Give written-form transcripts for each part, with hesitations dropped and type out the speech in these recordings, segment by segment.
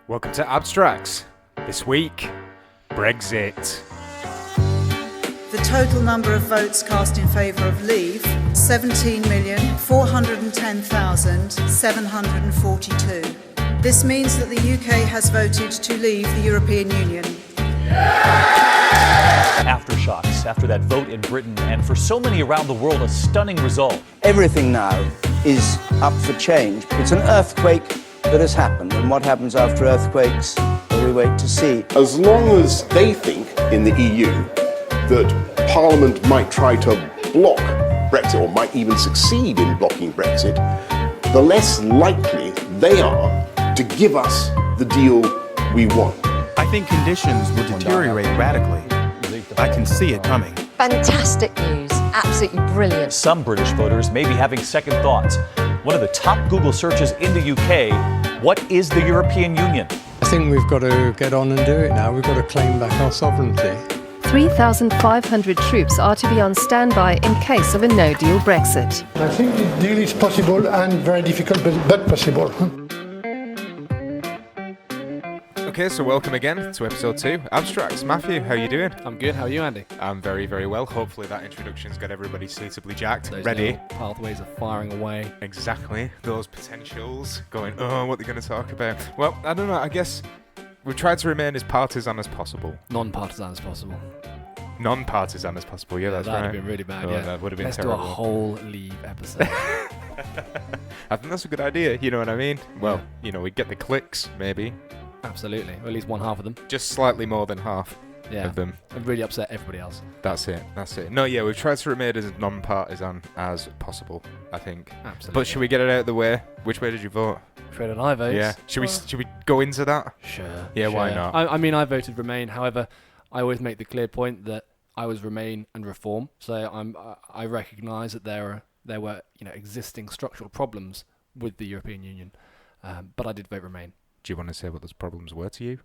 Welcome to Abstracts. This week, Brexit. The total number of votes cast in favour of leave, 17,410,742. This means that the UK has voted to leave the European Union. Aftershocks after that vote in Britain, and for so many around the world, a stunning result. Everything now is up for change. It's an earthquake that has happened, and what happens after earthquakes, we wait to see. As long as they think in the EU that Parliament might try to block Brexit or might even succeed in blocking Brexit, the less likely they are to give us the deal we want. I think conditions will deteriorate radically. I can see it coming. Fantastic news, absolutely brilliant. Some British voters may be having second thoughts. One of the top Google searches in the UK, what is the European Union? I think we've got to get on and do it now. We've got to claim back our sovereignty. 3,500 troops are to be on standby in case of a no-deal Brexit. I think the deal is possible and very difficult, but possible. Okay, so welcome again to episode 2, Abstracts. Matthew, how you doing? I'm good. How are you, Andy? I'm very, very well. Hopefully that introduction's got everybody suitably jacked. Those ready. little pathways are firing away. Exactly. Those potentials going, oh, what they're going to talk about. Well, I don't know. I guess we've tried to remain as partisan as possible. Non-partisan as possible. Non-partisan as possible. Yeah, that's right. That'd have been really bad. Oh, Yeah, that would have been Let's terrible. do a whole leave episode. I think that's a good idea. You know what I mean? Well, you know, we get the clicks, maybe. Absolutely, or at least one half of them. Just slightly more than half of them. And really upset everybody else. That's it. No, yeah, we've tried to remain as non-partisan as possible, I think. Absolutely. But should we get it out of the way? Which way did you vote? Which way did I vote? Yeah. Should we go into that? Sure. Yeah, why sure. not? I mean, I voted Remain. However, I always make the clear point that I was Remain and Reform. So I recognise that there were existing structural problems with the European Union, but I did vote Remain. Do you want to say what those problems are to you?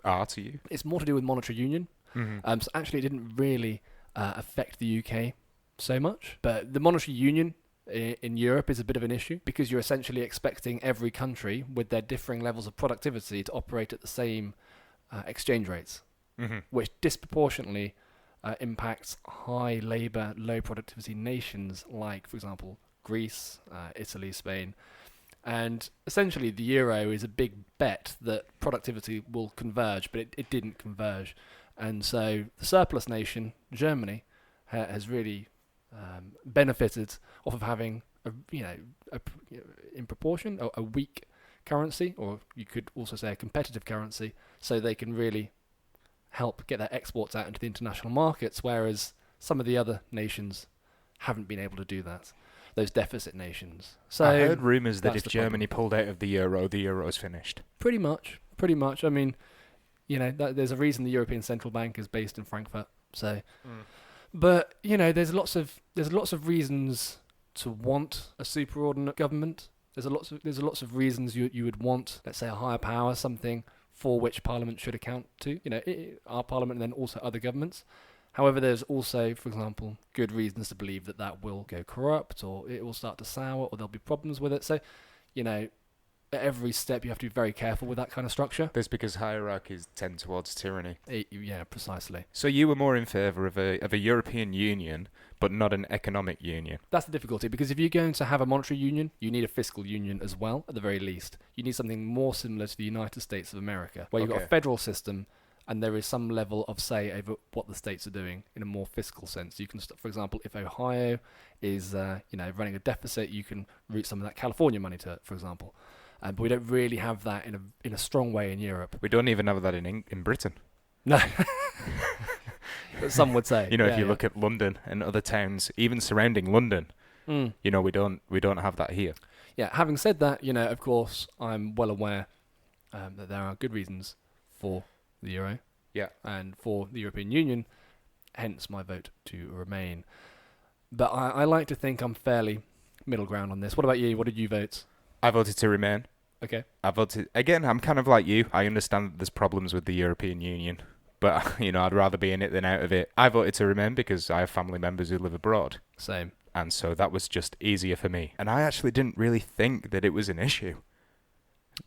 It's more to do with monetary union. Mm-hmm. So actually, it didn't really affect the UK so much. But the monetary union in Europe is a bit of an issue because you're essentially expecting every country with their differing levels of productivity to operate at the same exchange rates, which disproportionately impacts high labour, low productivity nations like, for example, Greece, Italy, Spain. And essentially the euro is a big bet that productivity will converge, but it didn't converge. And so the surplus nation, Germany, has really benefited off of having, in proportion, a weak currency, or you could also say a competitive currency, so they can really help get their exports out into the international markets, whereas some of the other nations haven't been able to do that. Those deficit nations. So I heard rumours that if the Germany pulled out of the euro's finished. Pretty much. I mean, there's a reason the European Central Bank is based in Frankfurt. So, but there's lots of reasons to want a superordinate government. There's lots of reasons you would want, let's say, a higher power, something for which Parliament should account to. Our Parliament and then also other governments. However, there's also, for example, good reasons to believe that will go corrupt, or it will start to sour, or there'll be problems with it. So, at every step you have to be very careful with that kind of structure. That's because hierarchies tend towards tyranny. Yeah, precisely. So you were more in favour of a European Union, but not an economic union. That's the difficulty, because if you're going to have a monetary union, you need a fiscal union as well, at the very least. You need something more similar to the United States of America, where you've got a federal system, and there is some level of say over what the states are doing in a more fiscal sense. You can, for example, if Ohio is running a deficit, you can route some of that California money to it, for example. But we don't really have that in a strong way in Europe. We don't even have that in Britain. No. But some would say. If you look at London and other towns, even surrounding London, we don't have that here. Yeah. Having said that, of course, I'm well aware that there are good reasons for the euro, and for the European Union, hence my vote to remain. But I like to think I'm fairly middle ground on this. What about you? What did you vote? I voted to remain. Okay. I voted again. I'm kind of like you. I understand that there's problems with the European Union, but I'd rather be in it than out of it. I voted to remain because I have family members who live abroad. Same. And so that was just easier for me. And I actually didn't really think that it was an issue.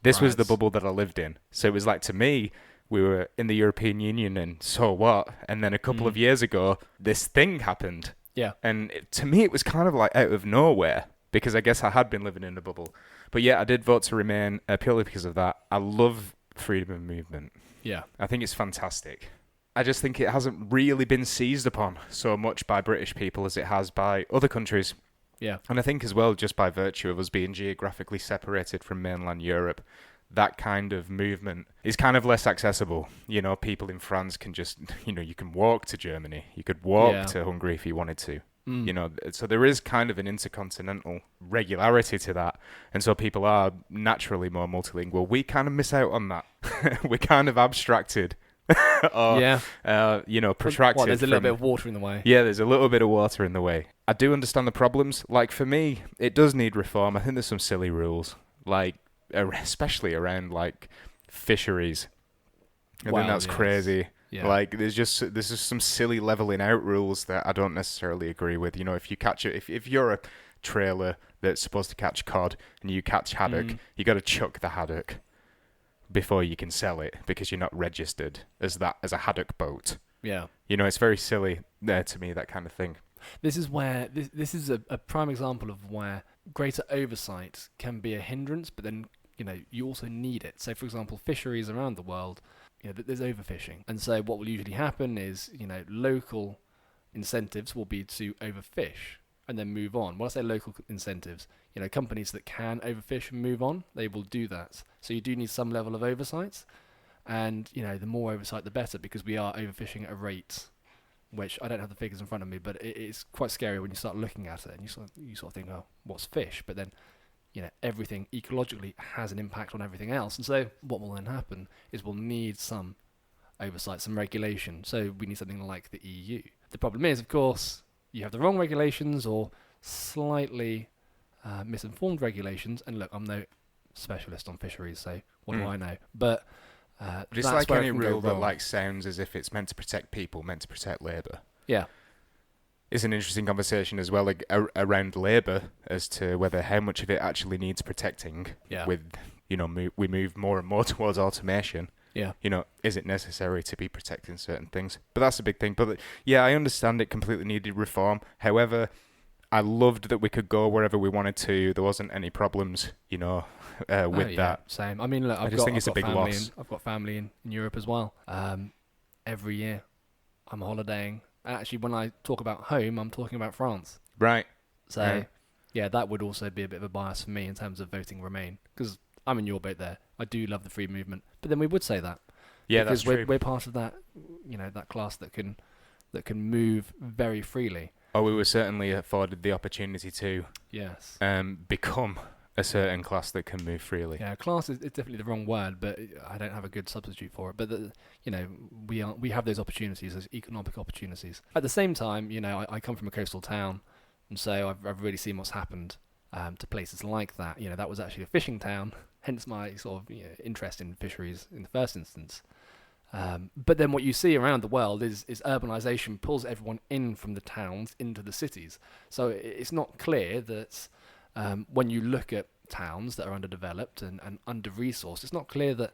This was the Right. bubble that I lived in. So it was like, to me, we were in the European Union, and so what? And then a couple of years ago, this thing happened. Yeah. And to me, it was kind of like out of nowhere, because I guess I had been living in a bubble. But yeah, I did vote to remain purely because of that. I love freedom of movement. Yeah. I think it's fantastic. I just think it hasn't really been seized upon so much by British people as it has by other countries. Yeah. And I think as well, just by virtue of us being geographically separated from mainland Europe, that kind of movement is kind of less accessible. You know, people in France can just, you can walk to Germany. You could walk to Hungary if you wanted to. You know, so there is kind of an intercontinental regularity to that. And so people are naturally more multilingual. We kind of miss out on that. We're kind of abstracted. Or, protracted. Well, there's a little bit of water in the way. Yeah, there's a little bit of water in the way. I do understand the problems. Like, for me, it does need reform. I think there's some silly rules, like, especially around, like, fisheries. I think that's crazy. Yeah. Like, there's just some silly leveling out rules that I don't necessarily agree with. You know, if you catch it, if you're a trailer that's supposed to catch cod and you catch haddock, you got to chuck the haddock before you can sell it, because you're not registered as a haddock boat. Yeah. You know, it's very silly there to me, that kind of thing. This is where this is a prime example of where greater oversight can be a hindrance, but then you also need it. So, for example, fisheries around the world, there's overfishing, and so what will usually happen is local incentives will be to overfish and then move on. When I say local incentives, companies that can overfish and move on, they will do that. So you do need some level of oversight, and the more oversight the better, because we are overfishing at a rate which I don't have the figures in front of me, but it's quite scary when you start looking at it and you sort of think, oh, what's fish? But then everything ecologically has an impact on everything else, and so what will then happen is we'll need some oversight, some regulation. So we need something like the EU. The problem is, of course, you have the wrong regulations or slightly misinformed regulations. And look, I'm no specialist on fisheries, so what do I know? But it's like any rule that sounds as if it's meant to protect people, meant to protect labour. Yeah. It's an interesting conversation as well around labour as to how much of it actually needs protecting. Yeah. With we move more and more towards automation. Yeah. Is it necessary to be protecting certain things? But that's a big thing. But yeah, I understand it completely needed reform. However, I loved that we could go wherever we wanted to. There wasn't any problems, with that. Same. I mean, look, I just think it's a big loss. I've got family in Europe as well. Every year, I'm holidaying. Actually, when I talk about home, I'm talking about France. Right. So, yeah, that would also be a bit of a bias for me in terms of voting Remain, because I'm in your boat there. I do love the free movement, but then we would say that. Yeah, because that's true. We're part of that, that class that can move very freely. Oh, we were certainly afforded the opportunity to become a certain class that can move freely. Yeah, class is definitely the wrong word, but I don't have a good substitute for it. But we have those opportunities, those economic opportunities. At the same time, I come from a coastal town, and so I've really seen what's happened to places like that. That was actually a fishing town, hence my sort of interest in fisheries in the first instance. But then what you see around the world is urbanization pulls everyone in from the towns into the cities. So it's not clear that when you look at towns that are underdeveloped and under-resourced, it's not clear that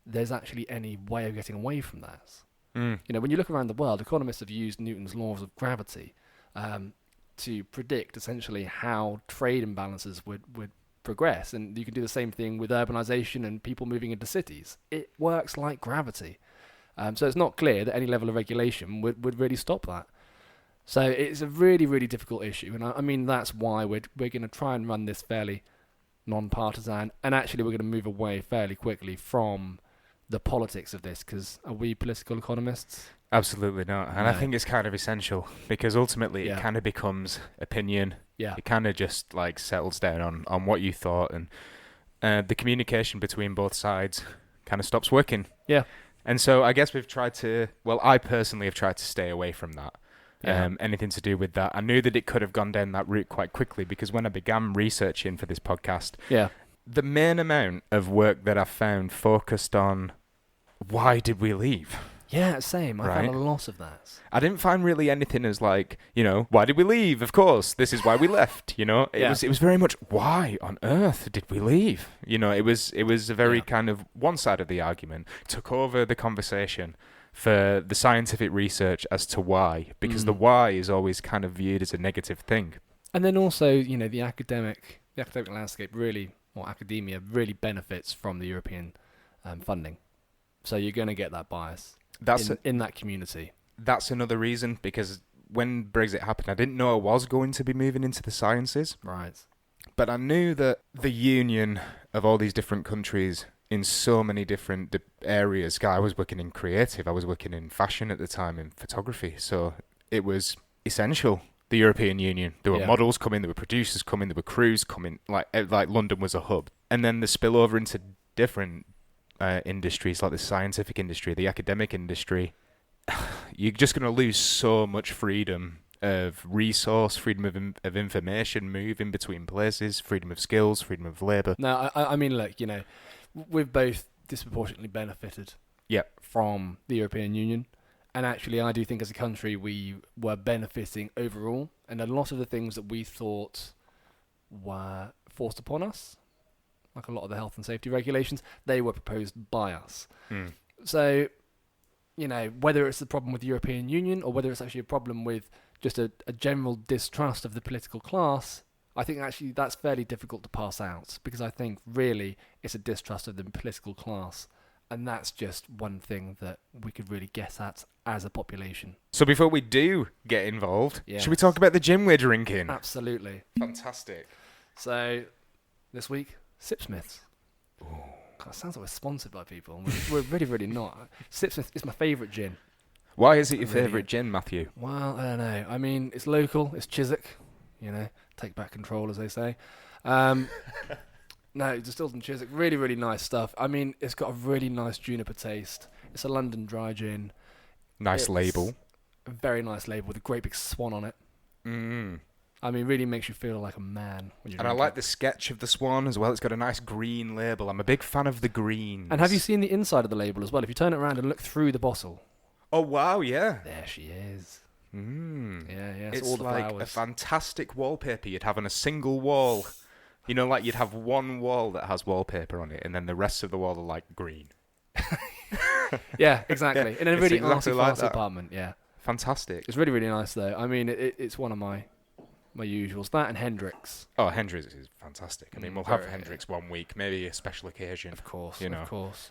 there's actually any way of getting away from that. When you look around the world, economists have used Newton's laws of gravity to predict essentially how trade imbalances would progress. And you can do the same thing with urbanization and people moving into cities. It works like gravity. So it's not clear that any level of regulation would really stop that. So it's a really, really difficult issue. And I mean, that's why we're going to try and run this fairly non-partisan. And actually, we're going to move away fairly quickly from the politics of this, because are we political economists? Absolutely not. And I think it's kind of essential, because ultimately it kind of becomes opinion. Yeah. It kind of just settles down on what you thought, and the communication between both sides kind of stops working. Yeah. And so I guess I personally have tried to stay away from that. Anything to do with that. I knew that it could have gone down that route quite quickly, because when I began researching for this podcast, the main amount of work that I found focused on why did we leave? Yeah, same. I found a lot of that. I didn't find really anything as like, why did we leave? Of course, this is why we left. It was very much, why on earth did we leave? It was a very kind of one side of the argument took over the conversation for the scientific research as to why, because the why is always kind of viewed as a negative thing. And then also, the academic landscape really, or academia really benefits from the European funding. So you're going to get that bias in that community. That's another reason, because when Brexit happened, I didn't know I was going to be moving into the sciences. Right. But I knew that the union of all these different countries in so many different areas. I was working in creative. I was working in fashion at the time, in photography. So it was essential. The European Union. There were models coming, there were producers coming, there were crews coming. Like London was a hub. And then the spillover into different industries, like the scientific industry, the academic industry. You're just going to lose so much freedom of resource, freedom of information, moving between places, freedom of skills, freedom of labour. No, I mean, look, we've both disproportionately benefited from the European Union. And actually, I do think as a country, we were benefiting overall. And a lot of the things that we thought were forced upon us, like a lot of the health and safety regulations, they were proposed by us. So, whether it's the problem with the European Union or whether it's actually a problem with just a general distrust of the political class, I think actually that's fairly difficult to pass out, because I think really it's a distrust of the political class. And that's just one thing that we could really get at as a population. So before we do get involved, should we talk about the gin we're drinking? Absolutely. Fantastic. So this week, Sipsmiths. Ooh. God, it sounds like we're sponsored by people. We're really, really not. Sipsmith is my favourite gin. Why is it your favourite gin, Matthew? Well, I don't know. I mean, it's local. It's Chiswick. Take back control, as they say. No, distilled in Chiswick. Really, really nice stuff. I mean, it's got a really nice juniper taste. It's a London dry gin. Nice label. A very nice label with a great big swan on it. I mean, really makes you feel like a man when you drink it. And I like the sketch of the swan as well. It's got a nice green label. I'm a big fan of the greens. And have you seen the inside of the label as well? If you turn it around and look through the bottle. Oh, wow, yeah. There she is. Yeah. It's all the like flowers. A fantastic wallpaper you'd have on a single wall. Like you'd have one wall that has wallpaper on it, and then the rest of the wall are like green. Yeah, exactly. In a really arty-farty apartment, yeah. Fantastic. It's really, really nice, though. I mean, it's one of my usuals. That and Hendrix. Oh, Hendrix is fantastic. I mean, we'll have Hendrix one week, maybe a special occasion. Of course, of course.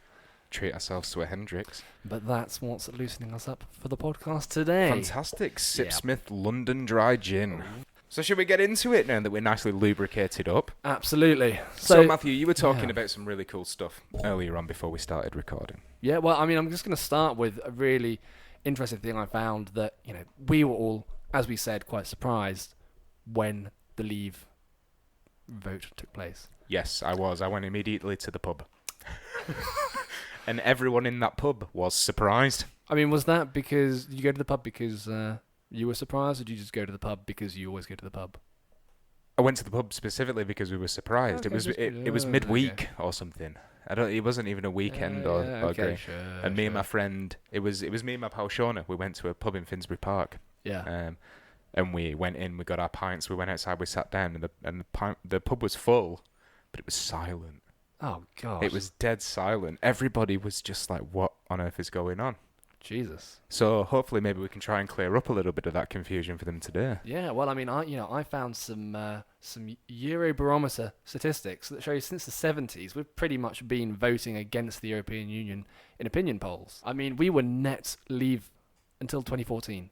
Treat ourselves to a Hendrix. But that's what's loosening us up for the podcast today. Fantastic. Sipsmith London Dry Gin. So should we get into it now that we're nicely lubricated up? Absolutely. So Matthew, you were talking about some really cool stuff earlier on before we started recording. Yeah, well, I mean, I'm just going to start with a really interesting thing I found that, we were all, as we said, quite surprised when the Leave vote took place. Yes, I was. I went immediately to the pub. And everyone in that pub was surprised. I mean, was that because you go to the pub because you were surprised, or did you just go to the pub because you always go to the pub? I went to the pub specifically because we were surprised. Okay, it was midweek or something. It wasn't even a weekend Sure, and me and my friend, it was me and my pal Shauna. We went to a pub in Finsbury Park. Yeah. And we went in. We got our pints. We went outside. We sat down, and the pub was full, but it was silent. Oh God! It was dead silent. Everybody was just like, "What on earth is going on?" Jesus. So hopefully maybe we can try and clear up a little bit of that confusion for them today. Yeah, well, I mean, I found some Eurobarometer statistics that show since the 70s we've pretty much been voting against the European Union in opinion polls. I mean, we were net Leave until 2014,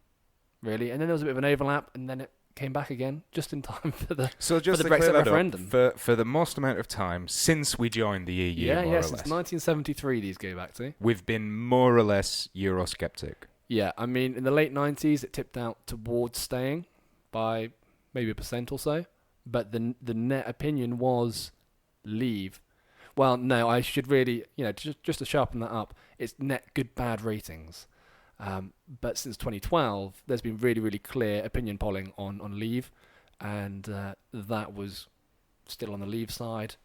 really, and then there was a bit of an overlap, and then it came back again just in time for the Brexit referendum. For the most amount of time since we joined the EU, more or less. Since 1973 these go back to. We've been more or less Eurosceptic. Yeah, I mean, in the late 90s it tipped out towards staying by maybe 1% or so, but the net opinion was Leave. Well, no, I should really, just to sharpen that up, it's net good bad ratings. But since 2012, there's been really, really clear opinion polling on Leave, and that was still on the Leave side,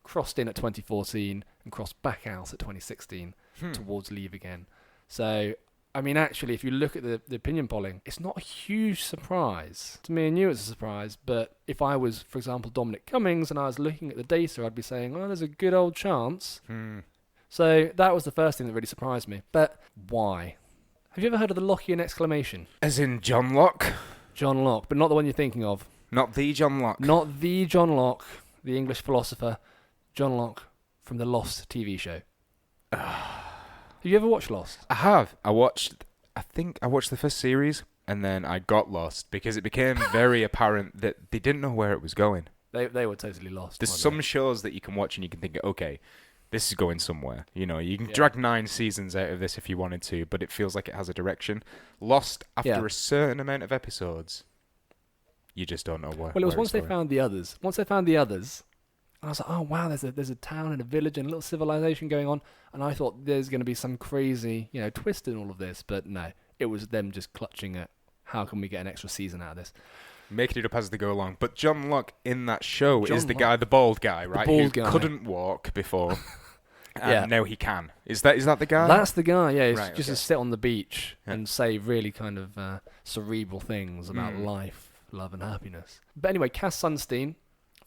crossed in at 2014, and crossed back out at 2016 towards Leave again. So I mean, actually, if you look at the opinion polling, it's not a huge surprise. To me and you, it's a surprise. But if I was, for example, Dominic Cummings, and I was looking at the data, I'd be saying, oh, there's a good old chance. So that was the first thing that really surprised me. But why? Have you ever heard of the Lockean exclamation? As in John Locke? John Locke, but not the one you're thinking of. Not the John Locke. Not the John Locke, the English philosopher. John Locke from the Lost TV show. Have you ever watched Lost? I have. I think I watched the first series, and then I got lost because it became very apparent that they didn't know where it was going. They were totally lost. There's some shows that you can watch and you can think, okay, this is going somewhere. You know, you can drag 9 seasons out of this if you wanted to, but it feels like it has a direction. Lost, after a certain amount of episodes, you just don't know where. Well, it was once they going. found the others. Once they found the others, I was like, oh wow, there's a town and a village and a little civilization going on, and I thought there's going to be some crazy, twist in all of this, but no, it was them just clutching at how can we get an extra season out of this, making it up as they go along. But John Locke in that show is the guy, the bald guy, right? Who couldn't walk before, and now he can. Is that the guy? That's the guy. Yeah, it's right, just to sit on the beach and say really kind of cerebral things about life, love, and happiness. But anyway, Cass Sunstein,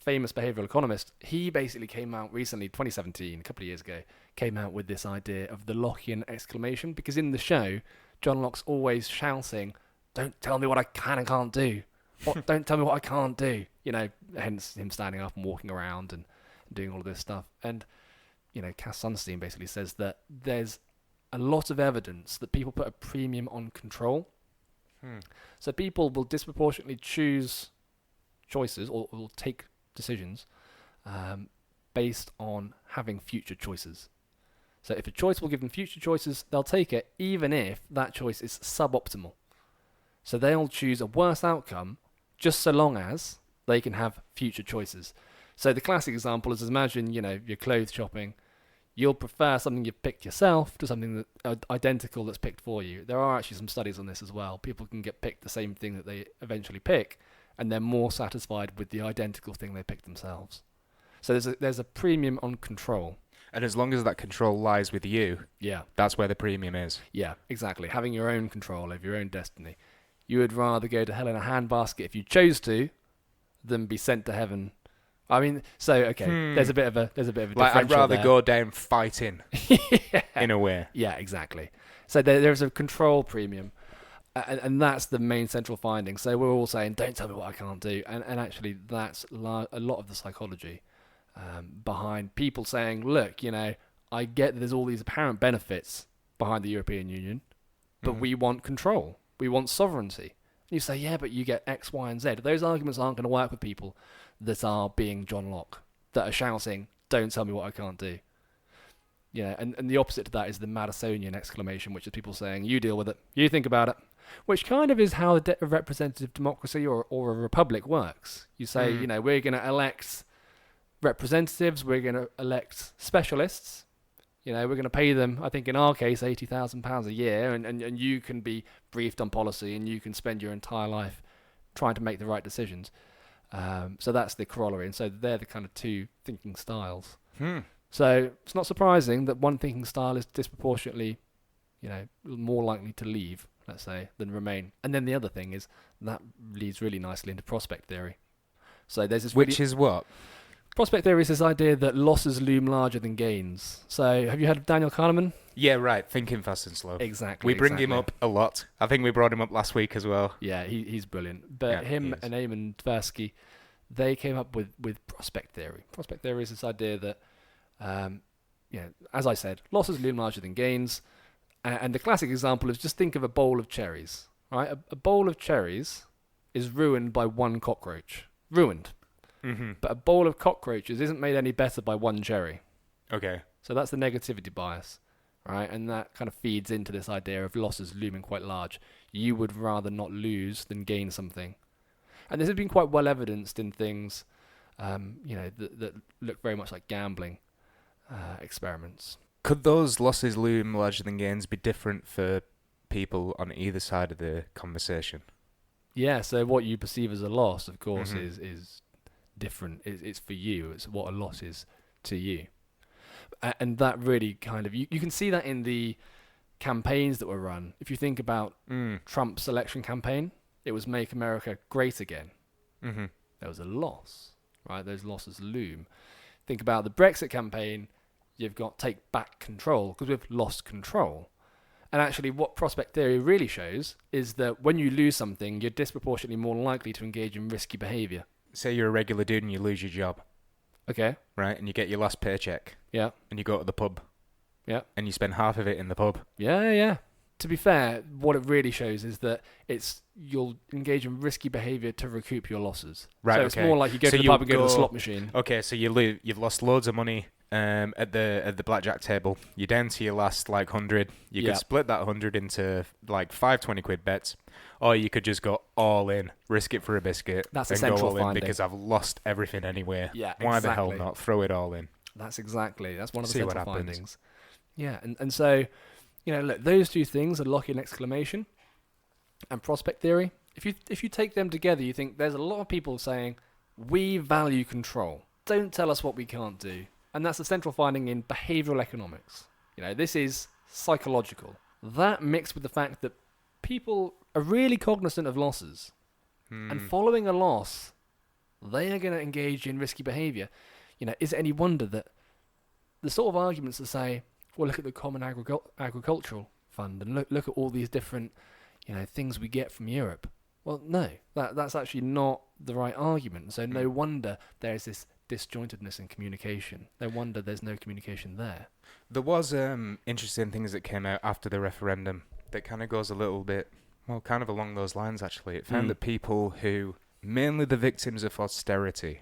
famous behavioral economist, he basically came out recently, 2017, a couple of years ago, came out with this idea of the Lockean exclamation, because in the show, John Locke's always shouting, don't tell me what I can and can't do. Don't tell me what I can't do. Hence him standing up and walking around and doing all of this stuff. And, Cass Sunstein basically says that there's a lot of evidence that people put a premium on control. So people will disproportionately choose choices or will take decisions based on having future choices. So if a choice will give them future choices, they'll take it even if that choice is suboptimal. So they'll choose a worse outcome just so long as they can have future choices. So the classic example is, imagine, you're clothes shopping. You'll prefer something you've picked yourself to something that identical that's picked for you. There are actually some studies on this as well. People can get picked the same thing that they eventually pick, and they're more satisfied with the identical thing they picked themselves. So there's a premium on control. And as long as that control lies with you, that's where the premium is. Yeah, exactly. Having your own control over your own destiny. You would rather go to hell in a handbasket if you chose to, than be sent to heaven. I mean, so okay, there's a bit of a differential like I'd rather there. go down fighting, in a way. Yeah, exactly. So there's a control premium, and that's the main central finding. So we're all saying, don't tell me what I can't do, and actually that's a lot of the psychology behind people saying, look, I get that there's all these apparent benefits behind the European Union, but we want control. We want sovereignty. You say, yeah, but you get X, Y, and Z. Those arguments aren't going to work with people that are being John Locke, that are shouting, don't tell me what I can't do. And the opposite to that is the Madisonian exclamation, which is people saying, you deal with it, you think about it, which kind of is how a representative democracy or a republic works. You say, we're going to elect representatives, we're going to elect specialists, we're going to pay them, I think in our case, £80,000 a year, and you can be briefed on policy and you can spend your entire life trying to make the right decisions. So that's the corollary, and so they're the kind of two thinking styles. So it's not surprising that one thinking style is disproportionately, more likely to leave, let's say, than remain. And then the other thing is that leads really nicely into prospect theory. So there's this which is what? Prospect theory is this idea that losses loom larger than gains. So have you heard of Daniel Kahneman? Yeah, right. Thinking fast and slow. Exactly. We bring him up a lot. I think we brought him up last week as well. Yeah, he's brilliant. But him and Eamon Tversky, they came up with prospect theory. Prospect theory is this idea that, as I said, losses loom larger than gains. And the classic example is just think of a bowl of cherries. Right? A bowl of cherries is ruined by one cockroach. Ruined. Mm-hmm. But a bowl of cockroaches isn't made any better by one cherry. Okay. So that's the negativity bias, right? And that kind of feeds into this idea of losses looming quite large. You would rather not lose than gain something. And this has been quite well evidenced in things, that look very much like gambling experiments. Could those losses loom larger than gains be different for people on either side of the conversation? Yeah, so what you perceive as a loss, of course, is different. It's for you. It's what a loss is to you. And that really kind of, you can see that in the campaigns that were run. If you think about Trump's election campaign, it was Make America Great Again. Mm-hmm. There was a loss, right? Those losses loom. Think about the Brexit campaign, you've got Take Back Control, because we've lost control. And actually what prospect theory really shows is that when you lose something, you're disproportionately more likely to engage in risky behaviour. Say you're a regular dude and you lose your job. Okay. Right, and you get your last paycheck. Yeah. And you go to the pub. Yeah. And you spend half of it in the pub. Yeah. To be fair, what it really shows is that you'll engage in risky behaviour to recoup your losses. Right, so it's more like you go to the pub and go to the slot machine. Okay, so you've lost loads of money at the blackjack table. You're down to your last 100. You could split that 100 into 5 20-quid bets, or you could just go all in, risk it for a biscuit. That's and a central go all in finding. because I've lost everything anyway. Yeah, Why the exactly. hell not throw it all in? That's one of the See what central happens. findings. Yeah, and so, look, those two things are Locke and exclamation and prospect theory. If you take them together, you think there's a lot of people saying, we value control. Don't tell us what we can't do. And that's the central finding in behavioural economics. This is psychological. That mixed with the fact that people are really cognizant of losses. And following a loss, they are going to engage in risky behaviour. Is it any wonder that the sort of arguments that say, well, look at the Common Agricultural Fund and look at all these different, things we get from Europe. Well, no, that's actually not the right argument. So no wonder there's this disjointedness in communication. No wonder there's no communication there. There was interesting things that came out after the referendum that kind of goes a little bit, kind of along those lines, actually. It found that people who, mainly the victims of austerity,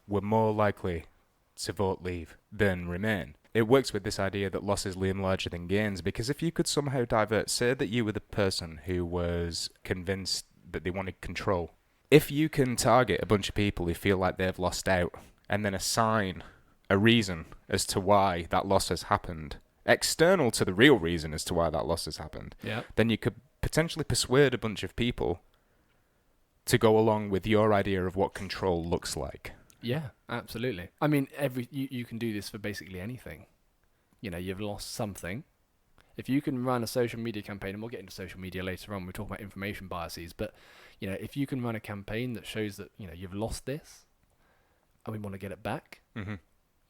were more likely to vote Leave than Remain. It works with this idea that losses loom larger than gains, because if you could somehow divert, say that you were the person who was convinced that they wanted control, if you can target a bunch of people who feel like they've lost out and then assign a reason as to why that loss has happened, external to the real reason as to why that loss has happened, then you could potentially persuade a bunch of people to go along with your idea of what control looks like. Yeah, absolutely. I mean, you can do this for basically anything. You've lost something. If you can run a social media campaign, and we'll get into social media later on, we'll talk about information biases, but, if you can run a campaign that shows that, you've lost this, and we want to get it back,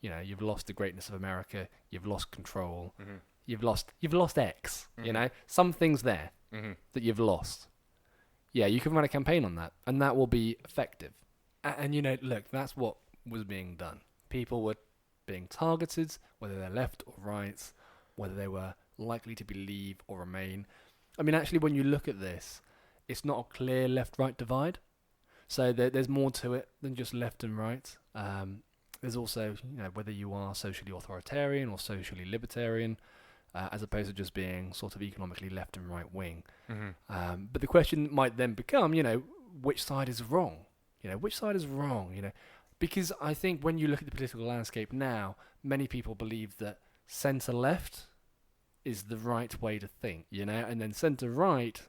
you've lost the greatness of America, you've lost control, you've lost X, some things there that you've lost. Yeah, you can run a campaign on that, and that will be effective. And look, that's what was being done. People were being targeted, whether they're left or right, whether they were likely to be Leave or Remain. I mean, actually, when you look at this, it's not a clear left-right divide. So there's more to it than just left and right. There's also, whether you are socially authoritarian or socially libertarian, as opposed to just being sort of economically left and right wing. But the question might then become, which side is wrong? Which side is wrong? Because I think when you look at the political landscape now, many people believe that centre-left is the right way to think, and then centre-right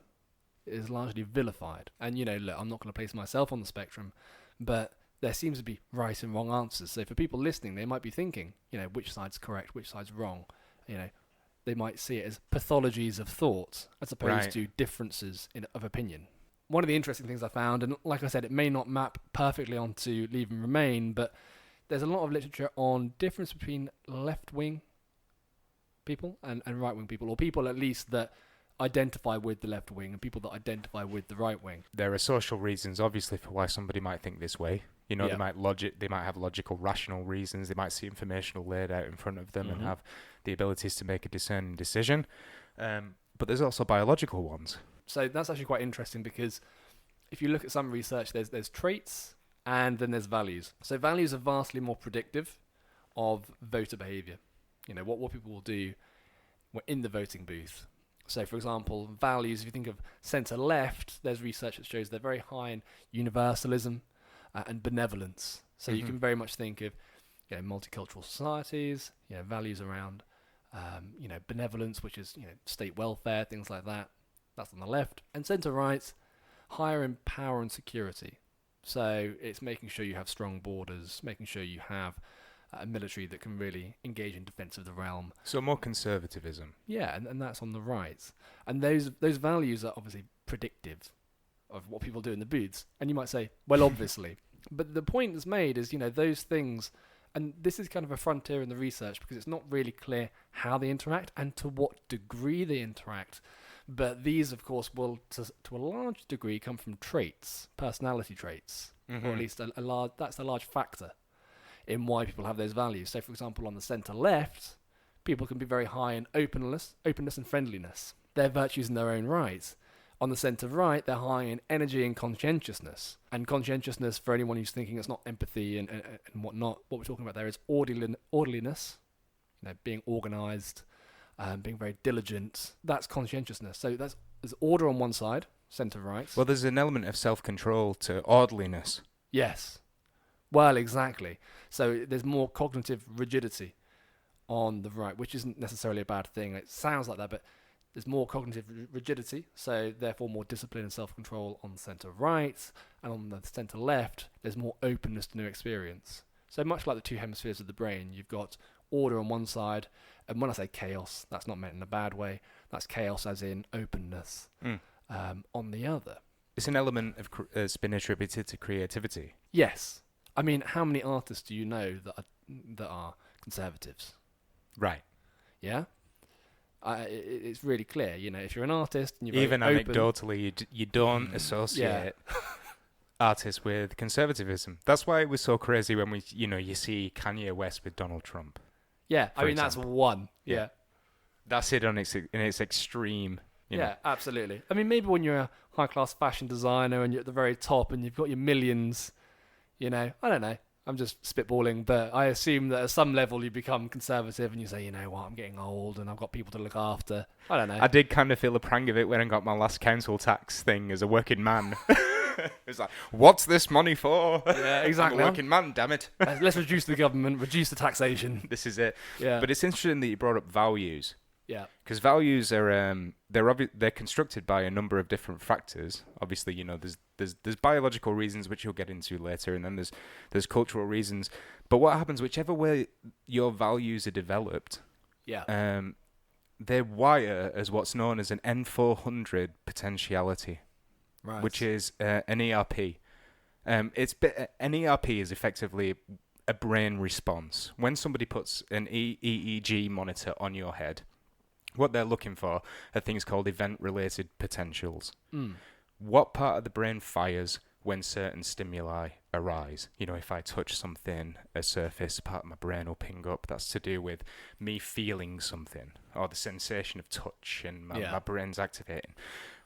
is largely vilified. And, look, I'm not going to place myself on the spectrum, but there seems to be right and wrong answers. So for people listening, they might be thinking, which side's correct, which side's wrong. They might see it as pathologies of thought as opposed to differences of opinion. One of the interesting things I found, and like I said, it may not map perfectly onto Leave and Remain, but there's a lot of literature on difference between left-wing people and right-wing people, or people at least that identify with the left wing and people that identify with the right wing. There are social reasons, obviously, for why somebody might think this way. They might have logical, rational reasons. They might see information laid out in front of them and have the abilities to make a discerning decision. But there's also biological ones. So that's actually quite interesting, because if you look at some research, there's traits and then there's values. So values are vastly more predictive of voter behaviour. What people will do in the voting booth. So, for example, values, if you think of centre-left, there's research that shows they're very high in universalism and benevolence. So you can very much think of multicultural societies, values around benevolence, which is state welfare, things like that. That's on the left. And centre-right, higher in power and security. So it's making sure you have strong borders, making sure you have a military that can really engage in defence of the realm. So more conservatism. Yeah, and that's on the right. And those values are obviously predictive of what people do in the booths. And you might say, well, obviously. But the point that's made is, those things, and this is kind of a frontier in the research because it's not really clear how they interact and to what degree they interact. But these, of course, will, to a large degree, come from traits, personality traits, or at least that's a large factor in why people have those values. So, for example, on the centre left, people can be very high in openness and friendliness. They're virtues in their own right. On the centre right, they're high in energy and conscientiousness. And conscientiousness, for anyone who's thinking it's not empathy and whatnot, what we're talking about there is orderliness, being organised, being very diligent. That's conscientiousness. So there's order on one side, centre right. Well, there's an element of self-control to orderliness. Yes. Well, exactly. So there's more cognitive rigidity on the right, which isn't necessarily a bad thing. It sounds like that, but there's more cognitive rigidity, so therefore more discipline and self-control on the centre right, and on the centre left, there's more openness to new experience. So much like the two hemispheres of the brain, you've got order on one side, and when I say chaos, that's not meant in a bad way. That's chaos as in openness on the other. It's an element of that's been attributed to creativity. Yes. I mean, how many artists do you know that are conservatives? Right. Yeah? It's really clear, if you're an artist and you're even very open, anecdotally, you don't associate artists with conservatism. That's why it was so crazy when you see Kanye West with Donald Trump. Yeah, I mean that's one. Yeah, that's it in its extreme. Yeah, absolutely. I mean, maybe when you're a high class fashion designer and you're at the very top and you've got your millions, I don't know. I'm just spitballing, but I assume that at some level you become conservative and you say, what, I'm getting old and I've got people to look after. I don't know. I did kind of feel the prang of it when I got my last council tax thing as a working man. It's like, what's this money for? Yeah, exactly. I'm a working man, damn it. Let's reduce the government, reduce the taxation. This is it. Yeah. But it's interesting that you brought up values. Yeah. Because values are they're constructed by a number of different factors. Obviously, there's biological reasons which you'll get into later, and then there's cultural reasons. But what happens, whichever way your values are developed, they wire as what's known as an N400 potentiality, right, which is an ERP. An ERP is effectively a brain response. When somebody puts an EEG monitor on your head, what they're looking for are things called event-related potentials. What part of the brain fires when certain stimuli arise? If I touch something, a surface, part of my brain will ping up. That's to do with me feeling something, or the sensation of touch, and my brain's activating.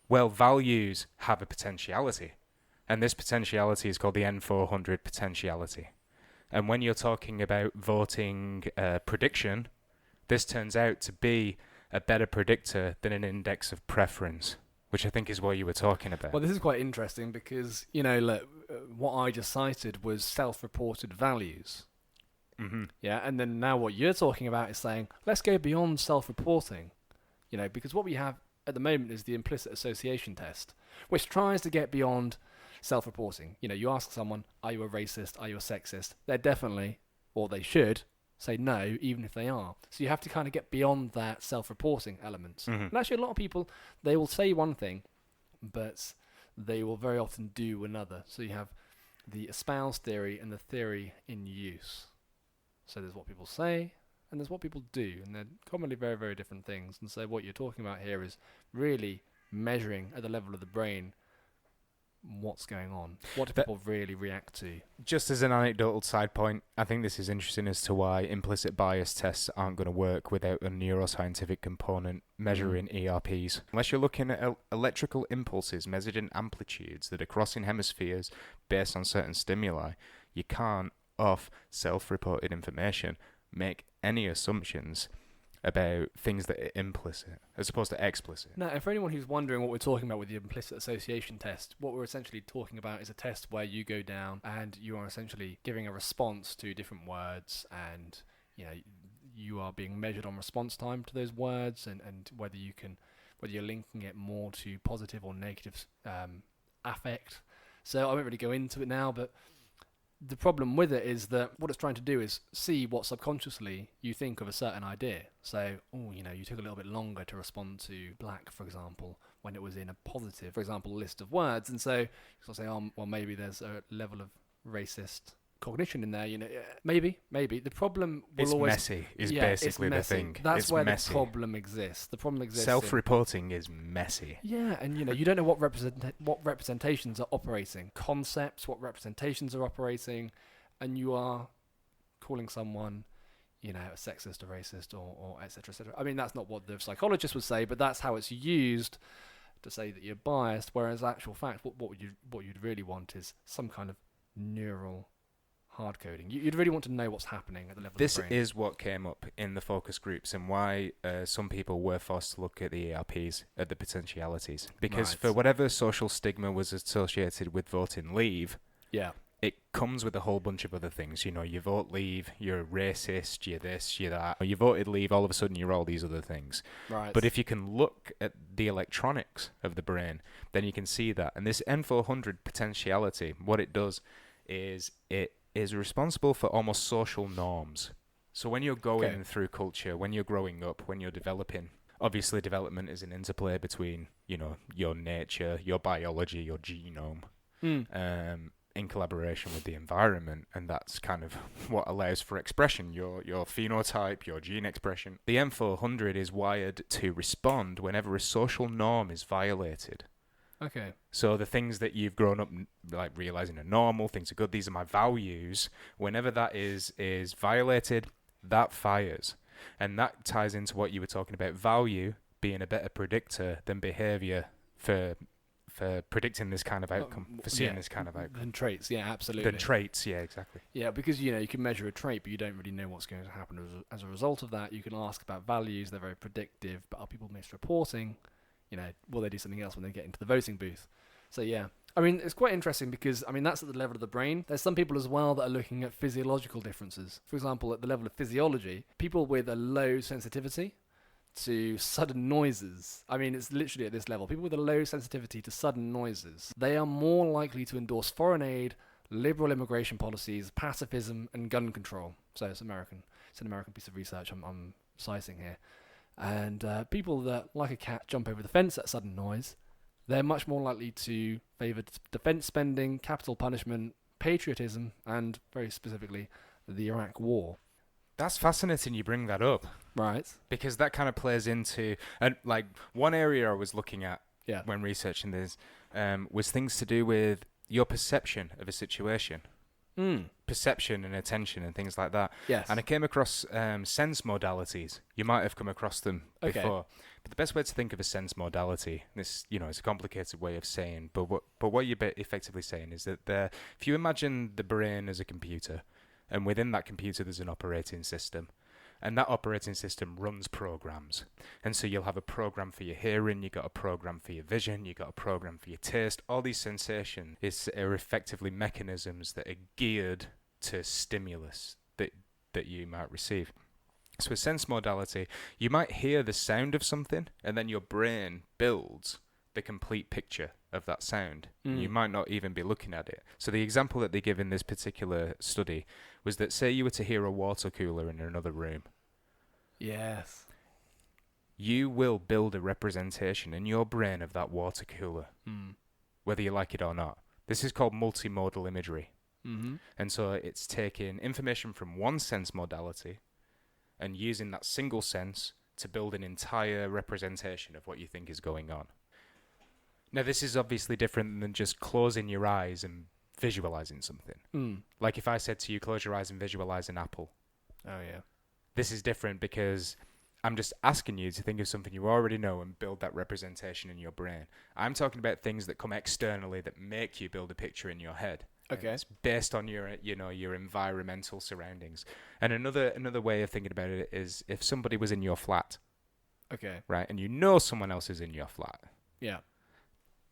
Well, values have a potentiality, and this potentiality is called the N400 potentiality. And when you're talking about voting prediction, this turns out to be a better predictor than an index of preference, which I think is what you were talking about. Well, this is quite interesting because, look, what I just cited was self-reported values. Mm-hmm. Yeah, and then now what you're talking about is saying, let's go beyond self-reporting, because what we have at the moment is the implicit association test, which tries to get beyond self-reporting. You ask someone, are you a racist? Are you a sexist? They're definitely, or they should, say no, even if they are. So you have to kind of get beyond that self-reporting element. Mm-hmm. And actually a lot of people, they will say one thing, but they will very often do another. So you have the espoused theory and the theory in use. So there's what people say and there's what people do, and they're commonly very, very different things. And so what you're talking about here is really measuring at the level of the brain what's going on. What do people really react to? Just as an anecdotal side point, I think this is interesting as to why implicit bias tests aren't going to work without a neuroscientific component measuring ERPs. Unless you're looking at electrical impulses measured in amplitudes that are crossing hemispheres based on certain stimuli, you can't, off self-reported information, make any assumptions about things that are implicit as opposed to explicit. Now, and for anyone who's wondering what we're talking about with the implicit association test, what we're essentially talking about is a test where you go down and you are essentially giving a response to different words, and you are being measured on response time to those words, and whether you're linking it more to positive or negative affect. So I won't really go into it now, but the problem with it is that what it's trying to do is see what subconsciously you think of a certain idea. So, you took a little bit longer to respond to black, for example, when it was in a positive, for example, list of words. And so you'll say, well, maybe there's a level of racist cognition in there, maybe. The problem will it's always... messy, is basically the thing. That's it's where messy. the problem exists. The problem exists Self-reporting is messy. Yeah, and you don't know what representations are operating, concepts, what representations are operating, and you are calling someone, a sexist, a racist, or et cetera, et cetera. I mean, that's not what the psychologist would say, but that's how it's used to say that you're biased. Whereas, actual fact, what you'd really want is some kind of neural hard coding. You'd really want to know what's happening at the level of the brain. This is what came up in the focus groups and why some people were forced to look at the ERPs, at the potentialities. Because for whatever social stigma was associated with voting leave, it comes with a whole bunch of other things. You vote leave, you're a racist, you're this, you're that. You voted leave, all of a sudden you're all these other things. Right. But if you can look at the electronics of the brain, then you can see that. And this N400 potentiality, what it does is it is responsible for almost social norms. So when you're going through culture, when you're growing up, when you're developing, obviously development is an interplay between, your nature, your biology, your genome, in collaboration with the environment, and that's kind of what allows for expression, your phenotype, your gene expression. The M400 is wired to respond whenever a social norm is violated. Okay. So the things that you've grown up like realizing are normal, things are good, these are my values, whenever that is violated, that fires. And that ties into what you were talking about, value being a better predictor than behavior for predicting this kind of outcome, for seeing this kind of outcome. Than traits, yeah, absolutely. Than traits, yeah, exactly. Yeah, because, you can measure a trait, but you don't really know what's going to happen as a result of that. You can ask about values, they're very predictive, but are people misreporting? Will they do something else when they get into the voting booth? So, yeah. I mean, it's quite interesting because, that's at the level of the brain. There's some people as well that are looking at physiological differences. For example, at the level of physiology, people with a low sensitivity to sudden noises. It's literally at this level. People with a low sensitivity to sudden noises, they are more likely to endorse foreign aid, liberal immigration policies, pacifism, and gun control. So it's American. It's an American piece of research I'm citing here. And people that, like a cat, jump over the fence at sudden noise, they're much more likely to favour defence spending, capital punishment, patriotism, and very specifically, the Iraq War. That's fascinating you bring that up. Right. Because that kind of plays into... And one area I was looking at when researching this was things to do with your perception of a situation. Perception and attention and things like that. Yes. And I came across sense modalities. You might have come across them before. But the best way to think of a sense modality, this, it's a complicated way of saying, but what you're effectively saying is that if you imagine the brain as a computer, and within that computer there's an operating system, and that operating system runs programs. And so you'll have a program for your hearing, you've got a program for your vision, you've got a program for your taste. All these sensations are effectively mechanisms that are geared to stimulus that you might receive. So a sense modality, you might hear the sound of something, and then your brain builds the complete picture of that sound. You might not even be looking at it. So the example that they give in this particular study was that, say you were to hear a water cooler in another room. Yes. You will build a representation in your brain of that water cooler, whether you like it or not. This is called multimodal imagery. Mm-hmm. And so it's taking information from one sense modality and using that single sense to build an entire representation of what you think is going on. Now, this is obviously different than just closing your eyes and visualizing something. Like if I said to you, close your eyes and visualize an apple. Oh, yeah. This is different because I'm just asking you to think of something you already know and build that representation in your brain. I'm talking about things that come externally that make you build a picture in your head. Okay. It's based on your environmental surroundings. And another way of thinking about it is if somebody was in your flat. Okay. Right, and you know someone else is in your flat. Yeah.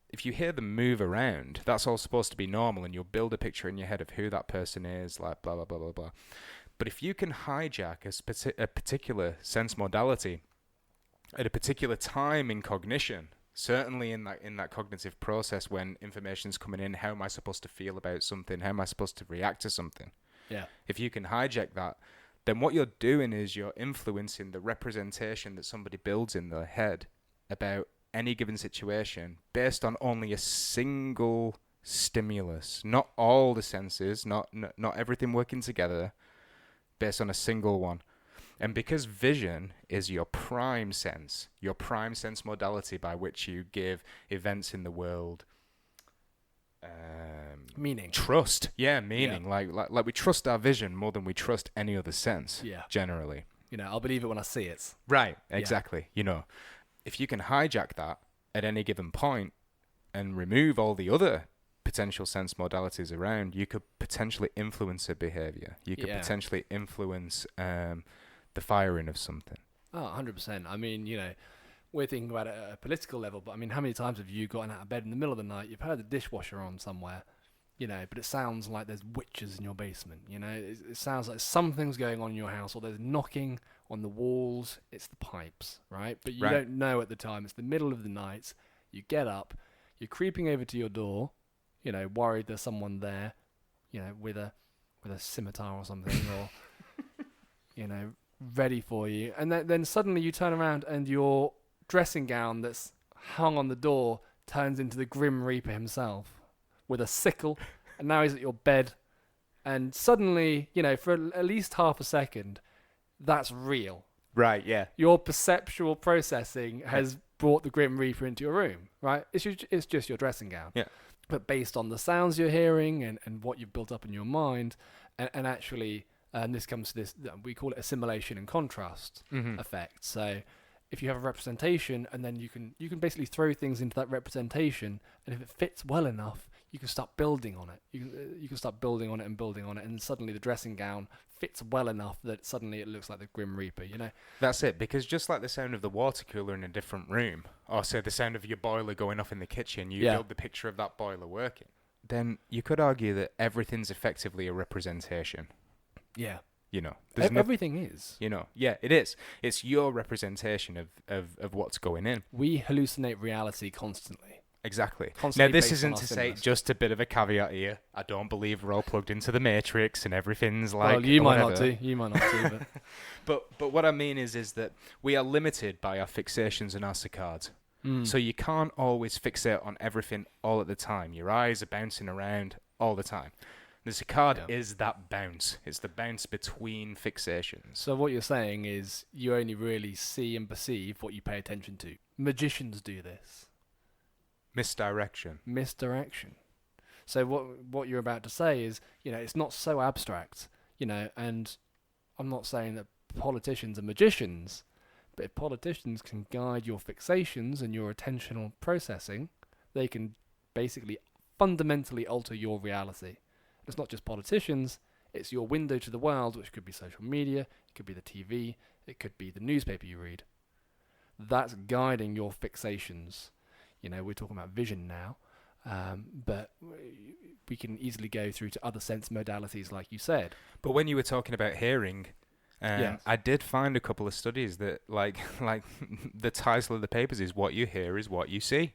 If you hear them move around, that's all supposed to be normal, and you'll build a picture in your head of who that person is, like blah, blah, blah, blah, blah. But if you can hijack a particular sense modality at a particular time in cognition, Certainly in that cognitive process when information's coming in, how am I supposed to feel about something? How am I supposed to react to something? Yeah. If you can hijack that, then what you're doing is you're influencing the representation that somebody builds in their head about any given situation based on only a single stimulus, not all the senses, not everything working together, based on a single one. And because vision is your prime sense modality by which you give events in the world meaning, trust. Meaning. Yeah. Like we trust our vision more than we trust any other sense. Yeah. Generally. I'll believe it when I see it. Right. Exactly. Yeah. If you can hijack that at any given point and remove all the other potential sense modalities around, you could potentially influence a behavior. You could potentially influence the firing of something. Oh, 100%. I mean, we're thinking about it at a political level, but I mean, how many times have you gotten out of bed in the middle of the night, you've heard the dishwasher on somewhere, but it sounds like there's witches in your basement, it sounds like something's going on in your house, or there's knocking on the walls, it's the pipes, right? But you don't know at the time, it's the middle of the night, you get up, you're creeping over to your door, worried there's someone there, with a scimitar or something, or, ready for you, and then suddenly you turn around and your dressing gown that's hung on the door turns into the Grim Reaper himself with a sickle, and now he's at your bed, and suddenly, for at least half a second, that's real. Right, yeah. Your perceptual processing has brought the Grim Reaper into your room, right? It's just your dressing gown. Yeah. But based on the sounds you're hearing and what you've built up in your mind, and actually... And this comes to this, we call it assimilation and contrast effect. So if you have a representation, and then you can basically throw things into that representation, and if it fits well enough, you can start building on it. You can start building on it, and suddenly the dressing gown fits well enough that suddenly it looks like the Grim Reaper, That's it, because just like the sound of the water cooler in a different room, or say the sound of your boiler going off in the kitchen, you build the picture of that boiler working. Then you could argue that everything's effectively a representation. Yeah. Everything is. Yeah, it is. It's your representation of what's going in. We hallucinate reality constantly. Exactly. Now, this isn't to say, just a bit of a caveat here, I don't believe we're all plugged into the Matrix and everything's like... Well, you might not do. But what I mean is that we are limited by our fixations and our saccades. So you can't always fixate on everything all at the time. Your eyes are bouncing around all the time. The saccade is that bounce. It's the bounce between fixations. So what you're saying is you only really see and perceive what you pay attention to. Magicians do this. Misdirection. So what you're about to say is, it's not so abstract, and I'm not saying that politicians are magicians, but if politicians can guide your fixations and your attentional processing, they can basically fundamentally alter your reality. It's not just politicians, it's your window to the world, which could be social media, it could be the TV, it could be the newspaper you read. That's guiding your fixations. We're talking about vision now, but we can easily go through to other sense modalities, like you said. But when you were talking about hearing, I did find a couple of studies that, like the title of the papers is "What You Hear Is What You See."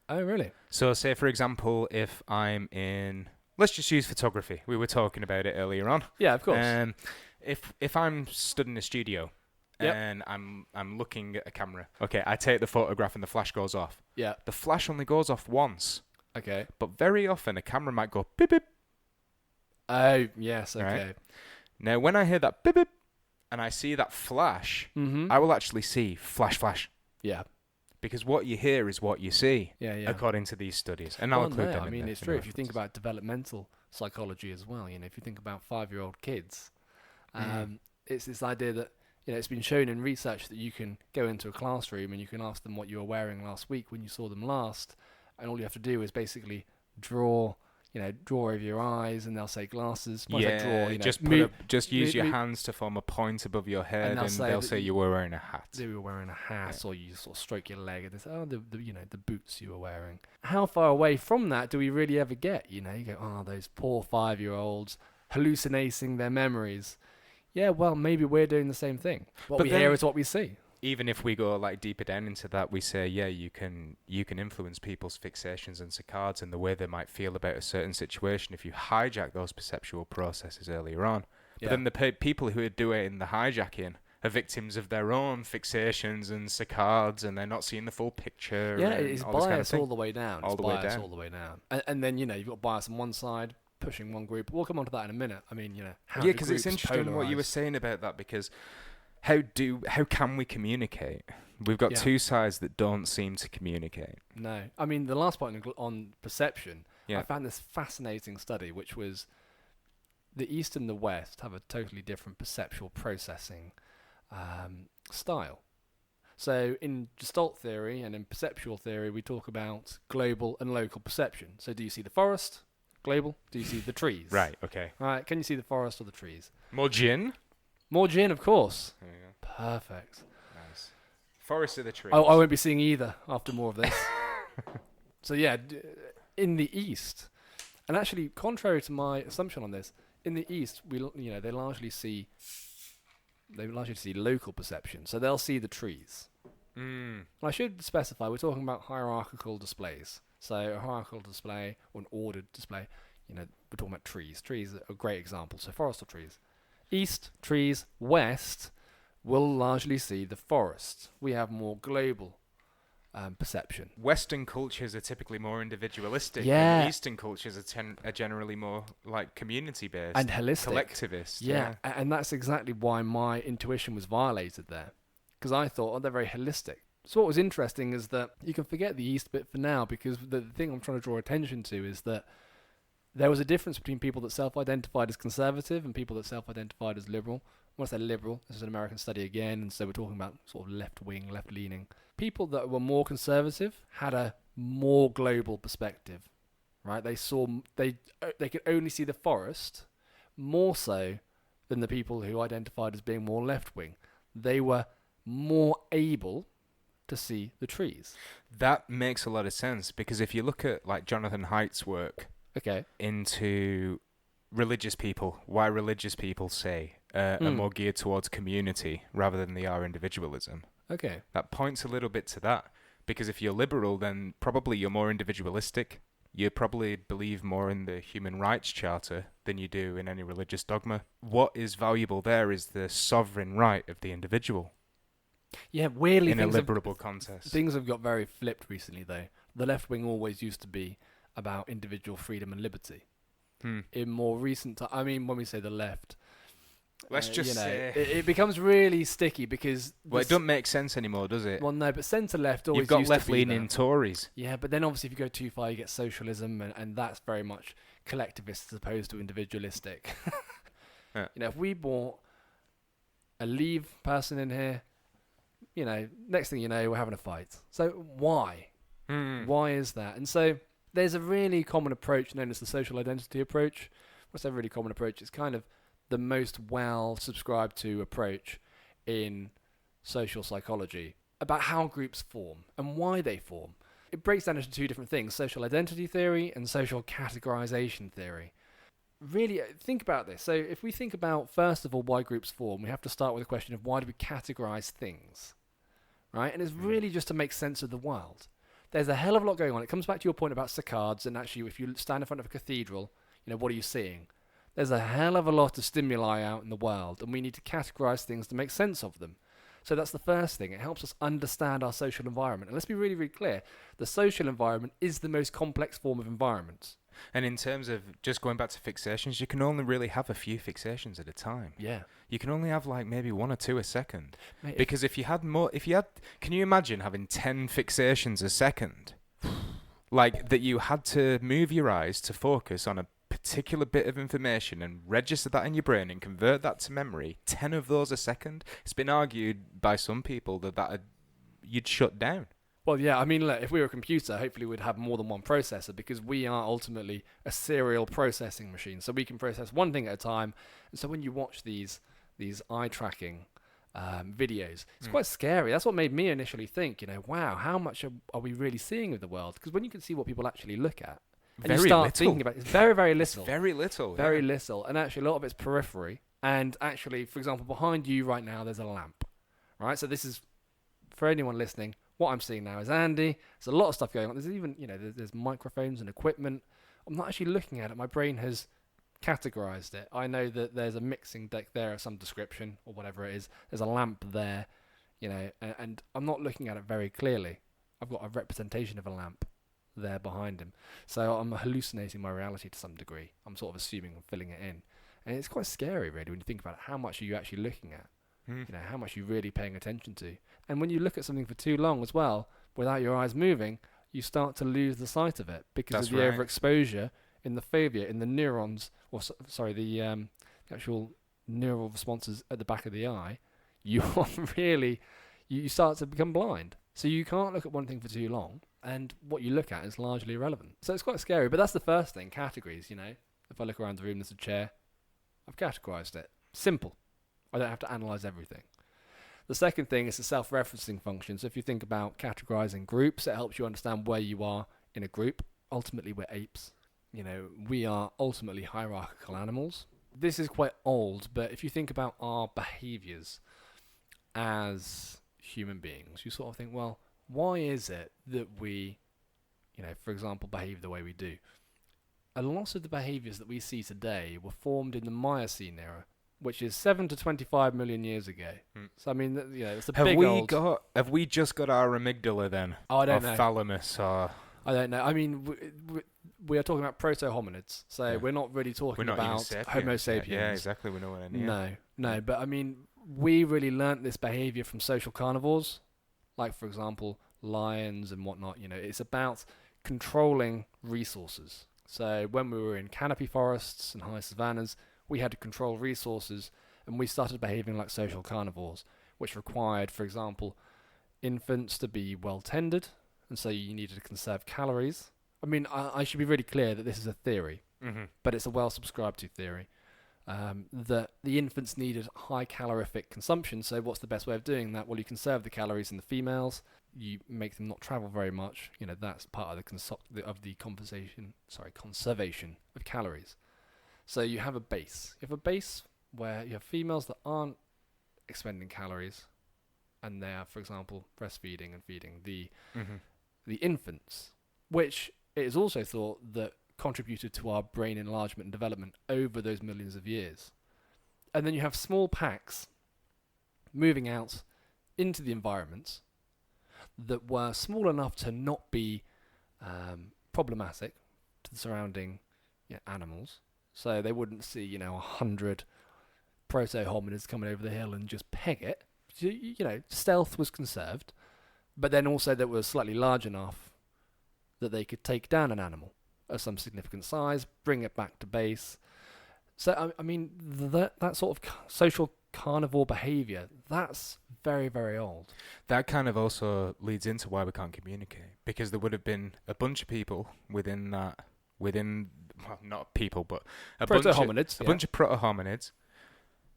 Oh, really? So, say for example, if I'm in... Let's just use photography. We were talking about it earlier on. Yeah, of course. If I'm stood in a studio and I'm looking at a camera, okay, I take the photograph and the flash goes off. Yeah. The flash only goes off once. Okay. But very often a camera might go beep beep. Oh, yes, okay. Right? Now, when I hear that beep beep and I see that flash, I will actually see flash flash. Yeah. Because what you hear is what you see, according to these studies. And I'll include them in it's true. If you think about developmental psychology as well, if you think about 5-year-old kids, it's this idea that, it's been shown in research that you can go into a classroom and you can ask them what you were wearing last week when you saw them last, and all you have to do is basically draw over your eyes, and they'll say glasses. Just use your hands to form a point above your head, and they'll say you were wearing a hat. They were wearing a hat, or you sort of stroke your leg, and they say, "Oh, the boots you were wearing." How far away from that do we really ever get? You go, "Oh, those poor 5-year-olds hallucinating their memories." Yeah, well, maybe we're doing the same thing. What we hear is what we see. even if we go like deeper down into that, we say, yeah, you can influence people's fixations and saccades and the way they might feel about a certain situation if you hijack those perceptual processes earlier on. But then the people who are doing the hijacking are victims of their own fixations and saccades, and they're not seeing the full picture. Yeah, and it's all this bias kind of thing. all the way down. All It's the way bias down. all the way down. And then, you've got bias on one side, pushing one group. We'll come on to that in a minute. I mean, how Yeah, do because it's groups interesting what you were polarize? saying about that, because how can we communicate? We've got two sides that don't seem to communicate. No. I mean, the last point on perception, Yeah. I found this fascinating study, which was the East and the West have a totally different perceptual processing style. So in Gestalt theory and in perceptual theory, we talk about global and local perception. So do you see the forest? Global. Do you see the trees? Right, okay. Right. Can you see the forest or the trees? More gin? More gin, of course. There you go. Perfect. Nice. Forest of the trees. Oh, I won't be seeing either after more of this. So yeah, in the East, and actually contrary to my assumption on this, in the East, they largely see local perception. So they'll see the trees. I should specify, we're talking about hierarchical displays. So a hierarchical display or an ordered display, we're talking about trees. Trees are a great example. So forest or trees. East, trees. West, will largely see the forest. We have more global perception. Western cultures are typically more individualistic. Yeah. And Eastern cultures are generally more like community-based. And holistic. Collectivist. Yeah. And that's exactly why my intuition was violated there. Because I thought, they're very holistic. So what was interesting is that you can forget the East bit for now, because the thing I'm trying to draw attention to is that there was a difference between people that self-identified as conservative and people that self-identified as liberal. When I say liberal, this is an American study again, and so we're talking about sort of left-wing, left-leaning. People that were more conservative had a more global perspective, right? They could only see the forest more so than the people who identified as being more left-wing. They were more able to see the trees. That makes a lot of sense, because if you look at like Jonathan Haidt's work into religious people, why religious people say are more geared towards community rather than they are individualism. Okay. That points a little bit to that, because if you're liberal, then probably you're more individualistic. You probably believe more in the human rights charter than you do in any religious dogma. What is valuable there is the sovereign right of the individual. Yeah, weirdly, in a liberal context. Things have got very flipped recently, though. The left wing always used to be about individual freedom and liberty. In more recent time, I mean, when we say the left, let's just say it becomes really sticky because it doesn't make sense anymore, does it? Well, no, but centre left always you've got used left-leaning Tories. Yeah, but then obviously if you go too far, you get socialism, and that's very much collectivist as opposed to individualistic. Yeah. If we brought a Leave person in here, next thing you know, we're having a fight. So why? Why is that? And so there's a really common approach known as the social identity approach. What's a really common approach? It's kind of the most well subscribed to approach in social psychology about how groups form and why they form. It breaks down into two different things: social identity theory and social categorization theory. Really think about this. So if we think about, first of all, why groups form, we have to start with the question of why do we categorize things, right? And it's really just to make sense of the world. There's a hell of a lot going on. It comes back to your point about saccades, and actually if you stand in front of a cathedral, what are you seeing? There's a hell of a lot of stimuli out in the world, and we need to categorize things to make sense of them. So that's the first thing. It helps us understand our social environment. And let's be really, really clear. The social environment is the most complex form of environment. And in terms of just going back to fixations, you can only really have a few fixations at a time. Yeah. You can only have like maybe one or two a second. Because if you had more, can you imagine having 10 fixations a second? Like that you had to move your eyes to focus on a particular bit of information and register that in your brain and convert that to memory, 10 of those a second. It's been argued by some people that you'd shut down. Well, yeah, I mean, look, if we were a computer, hopefully we'd have more than one processor, because we are ultimately a serial processing machine. So we can process one thing at a time. And so when you watch these eye tracking videos, it's quite scary. That's what made me initially think, wow, how much are we really seeing of the world? Because when you can see what people actually look at, and you start thinking about it, it's very, very little. Very little. Very little. And actually, a lot of it's periphery. And actually, for example, behind you right now, there's a lamp. Right? So this is for anyone listening, what I'm seeing now is Andy. There's a lot of stuff going on. There's even, there's microphones and equipment. I'm not actually looking at it. My brain has categorized it. I know that there's a mixing deck there of some description or whatever it is. There's a lamp there, and I'm not looking at it very clearly. I've got a representation of a lamp there behind him. So I'm hallucinating my reality to some degree. I'm sort of assuming I'm filling it in. And it's quite scary, really, when you think about it. How much are you actually looking at? How much are you really paying attention to? And when you look at something for too long as well, without your eyes moving, you start to lose the sight of it because of the overexposure in the fovea, in the neurons, the actual neural responses at the back of the eye. You are really, you start to become blind. So you can't look at one thing for too long, and what you look at is largely irrelevant. So it's quite scary, but that's the first thing, categories, If I look around the room, there's a chair. I've categorized it. Simple. I don't have to analyze everything. The second thing is the self-referencing function. So if you think about categorizing groups, it helps you understand where you are in a group. Ultimately, we're apes. We are ultimately hierarchical animals. This is quite old, but if you think about our behaviors as human beings, you sort of think, well, why is it that we, for example, behave the way we do? A lot of the behaviors that we see today were formed in the Miocene era, which is 7 to 25 million years ago. So I mean, it's a big old. Have we just got our amygdala then? Oh, I don't know. Thalamus, or I don't know. I mean, we are talking about proto-hominids, so we're not really talking about Homo sapiens. Yeah, exactly. We know what I mean. No. But I mean, we really learnt this behavior from social carnivores, like for example, lions and whatnot. It's about controlling resources. So when we were in canopy forests and high savannas, we had to control resources, and we started behaving like social carnivores, which required, for example, infants to be well tended, and so you needed to conserve calories. I mean, I should be really clear that this is a theory, but it's a well-subscribed to theory, that the infants needed high calorific consumption. So what's the best way of doing that? Well, you conserve the calories in the females, you make them not travel very much. That's part of the conservation of calories. So you have a base. You have a base where you have females that aren't expending calories, and they are, for example, breastfeeding and feeding the infants, which it is also thought that contributed to our brain enlargement and development over those millions of years. And then you have small packs moving out into the environment that were small enough to not be problematic to the surrounding animals. So they wouldn't see, 100 proto-hominids coming over the hill and just peg it. Stealth was conserved, but then also that was slightly large enough that they could take down an animal of some significant size, bring it back to base. So, I mean, that sort of social carnivore behavior, that's very, very old. That kind of also leads into why we can't communicate, because there would have been a bunch of people within, well, not people, but a bunch of proto-hominids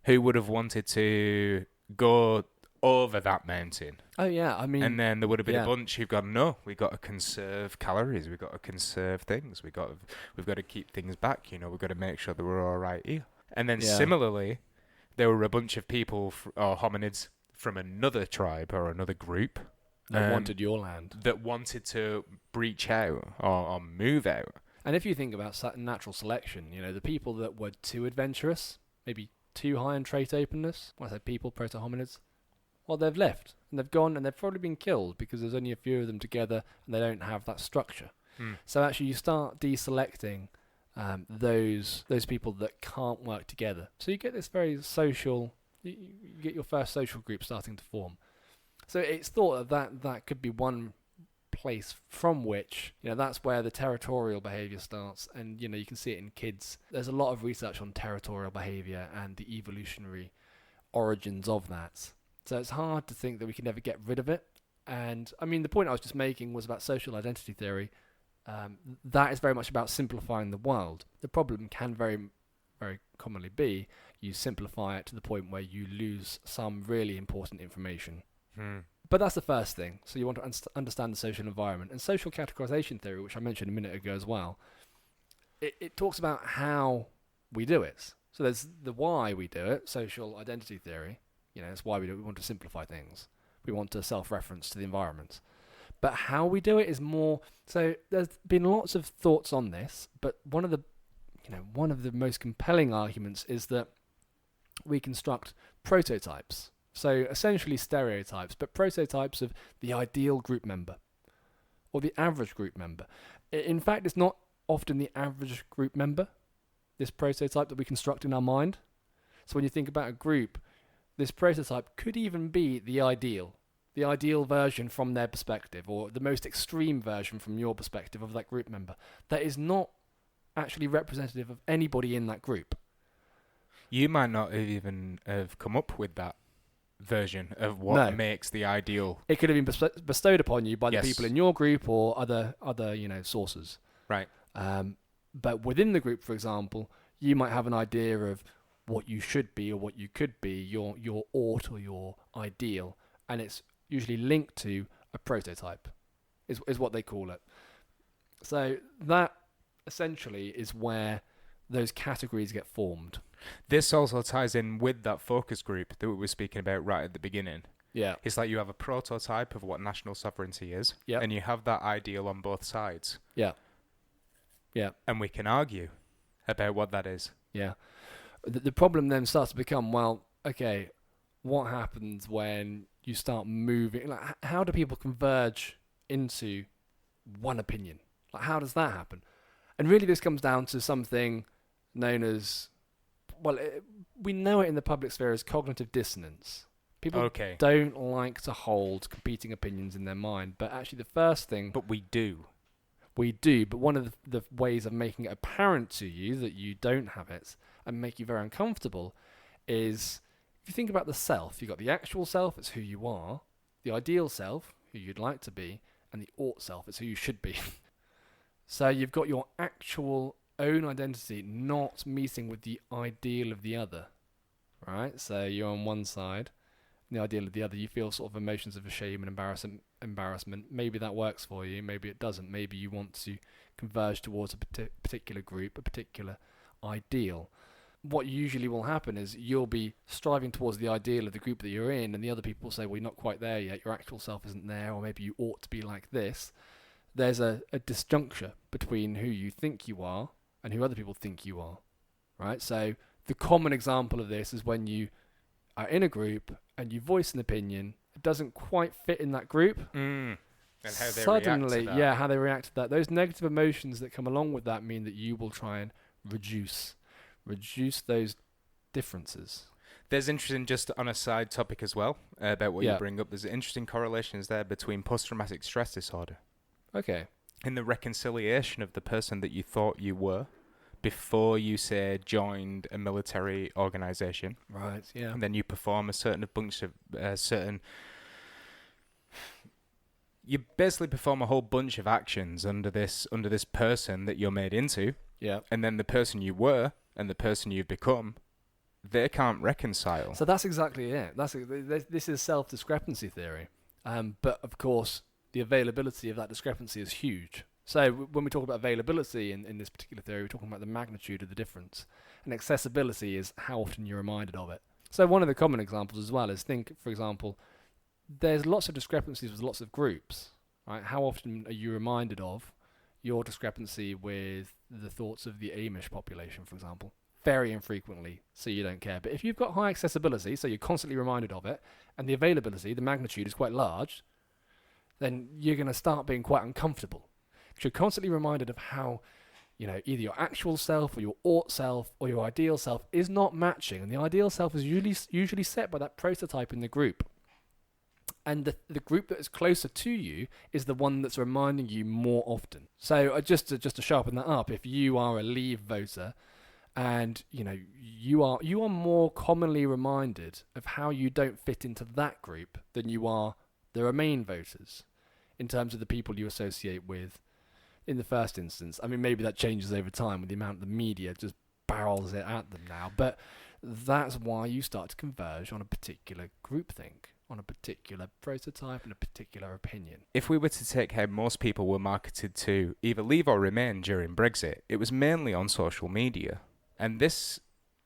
who would have wanted to go over that mountain. Oh yeah, I mean, and then there would have been a bunch who've gone, no, we've got to conserve calories, we've got to conserve things, we've got to keep things back, we've got to make sure that we're all right here. And then similarly, there were a bunch of people or hominids from another tribe or another group that wanted your land, that wanted to breach out or move out. And if you think about natural selection, the people that were too adventurous, maybe too high in trait openness, when I say people, proto-hominids, well, they've left, and they've gone, and they've probably been killed because there's only a few of them together, and they don't have that structure. So actually you start deselecting those people that can't work together. So you get this very social, you get your first social group starting to form. So it's thought that could be one place from which, that's where the territorial behavior starts. And, you can see it in kids. There's a lot of research on territorial behavior and the evolutionary origins of that. So it's hard to think that we can never get rid of it. And, I mean, the point I was just making was about social identity theory. That is very much about simplifying the world. The problem can very, very commonly be you simplify it to the point where you lose some really important information. But that's the first thing. So you want to understand the social environment. And social categorization theory, which I mentioned a minute ago as well, it talks about how we do it. So there's the why we do it, social identity theory. That's why we want to simplify things. We want to self-reference to the environment. But how we do it is more... So there's been lots of thoughts on this, but one of the most compelling arguments is that we construct prototypes. So essentially stereotypes, but prototypes of the ideal group member or the average group member. In fact, it's not often the average group member, this prototype that we construct in our mind. So when you think about a group, this prototype could even be the ideal version from their perspective, or the most extreme version from your perspective of that group member. That is not actually representative of anybody in that group. You might not even have come up with that version of what makes the ideal. It could have been bestowed upon you by the people in your group or other sources. Right. But within the group, for example, you might have an idea of what you should be or what you could be, your ought or your ideal, and it's usually linked to a prototype, is what they call it. So that essentially is where those categories get formed. This also ties in with that focus group that we were speaking about right at the beginning. Yeah. It's like you have a prototype of what national sovereignty is, yep. and you have that ideal on both sides. Yeah. Yeah. And we can argue about what that is. Yeah. The problem then starts to become, well, okay, what happens when you start moving? Like, how do people converge into one opinion? Like, how does that happen? And really this comes down to something known as, well, we know it in the public sphere as cognitive dissonance. People don't like to hold competing opinions in their mind, but actually the first thing... But we do. We do, but one of the ways of making it apparent to you that you don't have it and make you very uncomfortable is, if you think about the self, you've got the actual self, it's who you are, the ideal self, who you'd like to be, and the ought self, it's who you should be. So you've got your actual own identity not meeting with the ideal of the other, right? So you're on one side, the ideal of the other, you feel sort of emotions of shame and embarrassment. Maybe that works for you, maybe it doesn't. Maybe you want to converge towards a particular group, a particular ideal. What usually will happen is you'll be striving towards the ideal of the group that you're in, and the other people say, well, you're not quite there yet, your actual self isn't there, or maybe you ought to be like this. There's a disjuncture between who you think you are and who other people think you are, right? So the common example of this is when you are in a group and you voice an opinion, it doesn't quite fit in that group. And how they Suddenly, react to that. how they react to that. Those negative emotions that come along with that mean that you will try and reduce those differences. There's interesting, just on a side topic as well, about what you bring up, there's interesting correlations there between post-traumatic stress disorder. Okay. In the reconciliation of the person that you thought you were before you, say, joined a military organisation. Right, yeah. And then you perform a certain bunch of you basically perform a whole bunch of actions under this person that you're made into. Yeah. And then the person you were and the person you've become, they can't reconcile. So that's exactly it. This is self-discrepancy theory. But of course, the availability of that discrepancy is huge. So when we talk about availability in this particular theory, we're talking about the magnitude of the difference. And accessibility is how often you're reminded of it. So one of the common examples as well is, think, for example, there's lots of discrepancies with lots of groups, right? How often are you reminded of your discrepancy with the thoughts of the Amish population, for example? Very infrequently, so you don't care. But if you've got high accessibility, so you're constantly reminded of it, and the availability, the magnitude is quite large, then you're going to start being quite uncomfortable. Because you're constantly reminded of how, either your actual self or your ought self or your ideal self is not matching. And the ideal self is usually set by that prototype in the group. And the group that is closer to you is the one that's reminding you more often. So just to sharpen that up, if you are a Leave voter and you are more commonly reminded of how you don't fit into that group than you are the Remain voters in terms of the people you associate with in the first instance. I mean, maybe that changes over time with the amount the media just barrels it at them now, but that's why you start to converge on a particular groupthink, on a particular prototype and a particular opinion. If we were to take how most people were marketed to either Leave or Remain during Brexit, it was mainly on social media. And this,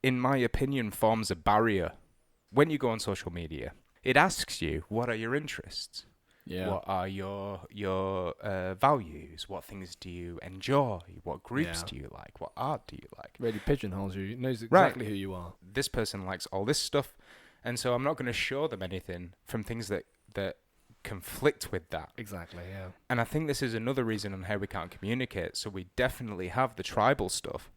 in my opinion, forms a barrier. When you go on social media, it asks you, what are your interests? Yeah. What are your values? What things do you enjoy? What groups do you like? What art do you like? Really pigeonholes you. It knows exactly who you are. This person likes all this stuff, and so I'm not going to show them anything from things that conflict with that. Exactly, yeah. And I think this is another reason on how we can't communicate. So we definitely have the tribal stuff.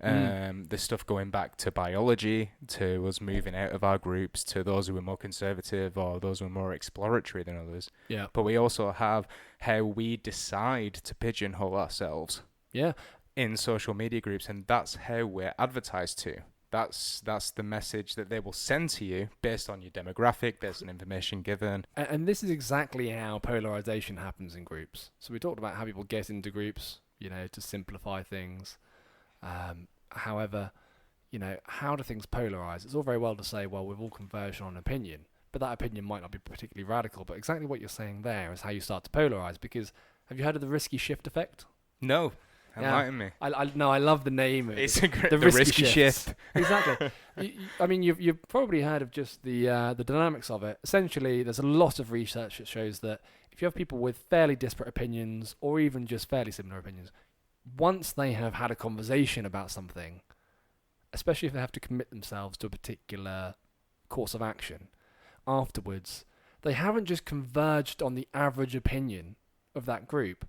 The stuff going back to biology, to us moving out of our groups, to those who are more conservative or those who are more exploratory than others. Yeah. But we also have how we decide to pigeonhole ourselves. Yeah. In social media groups, and that's how we're advertised to. That's the message that they will send to you based on your demographic, based on information given. And this is exactly how polarization happens in groups. So we talked about how people get into groups, to simplify things. However, how do things polarize? It's all very well to say, well, we've all converged on an opinion, but that opinion might not be particularly radical. But exactly what you're saying there is how you start to polarize. Because have you heard of the risky shift effect? No. Enlighten me. I love the name of it. It's the risky shift. Exactly. You've probably heard of just the dynamics of it. Essentially, there's a lot of research that shows that if you have people with fairly disparate opinions, or even just fairly similar opinions, once they have had a conversation about something, especially if they have to commit themselves to a particular course of action, afterwards, they haven't just converged on the average opinion of that group.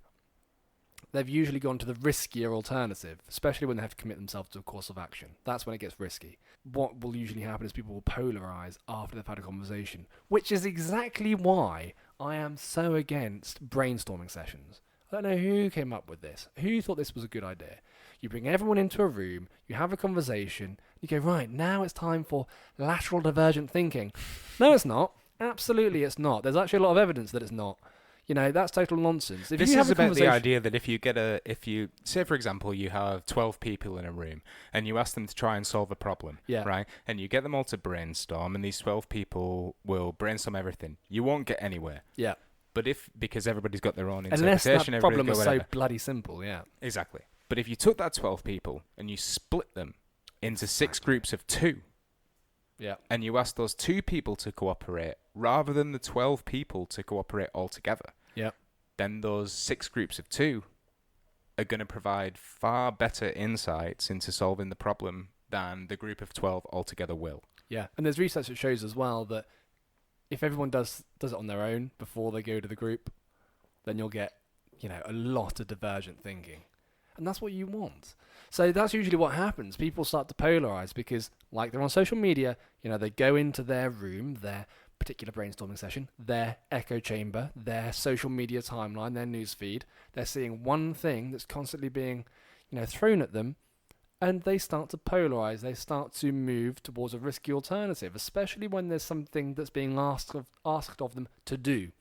They've usually gone to the riskier alternative, especially when they have to commit themselves to a course of action. That's when it gets risky. What will usually happen is people will polarize after they've had a conversation, which is exactly why I am so against brainstorming sessions. I don't know who came up with this. Who thought this was a good idea? You bring everyone into a room, you have a conversation, you go, right, now it's time for lateral divergent thinking. No, it's not. Absolutely it's not. There's actually a lot of evidence that it's not. That's total nonsense. This is about the idea that if you say, for example, you have 12 people in a room and you ask them to try and solve a problem, right? And you get them all to brainstorm, and these 12 people will brainstorm everything. You won't get anywhere. Yeah. But because everybody's got their own interpretation, unless that problem is so bloody simple, yeah. Exactly. But if you took that 12 people and you split them into 6 groups of 2, and you ask those 2 people to cooperate rather than the 12 people to cooperate all together, then those 6 groups of 2 are going to provide far better insights into solving the problem than the group of 12 altogether will. Yeah, and there's research that shows as well that if everyone does it on their own before they go to the group, then you'll get, a lot of divergent thinking. And that's what you want. So that's usually what happens. People start to polarize because, like they're on social media, they go into their room, their particular brainstorming session, their echo chamber, their social media timeline, their news feed. They're seeing one thing that's constantly being, thrown at them, and they start to polarize. They start to move towards a risky alternative, especially when there's something that's being asked of them to do.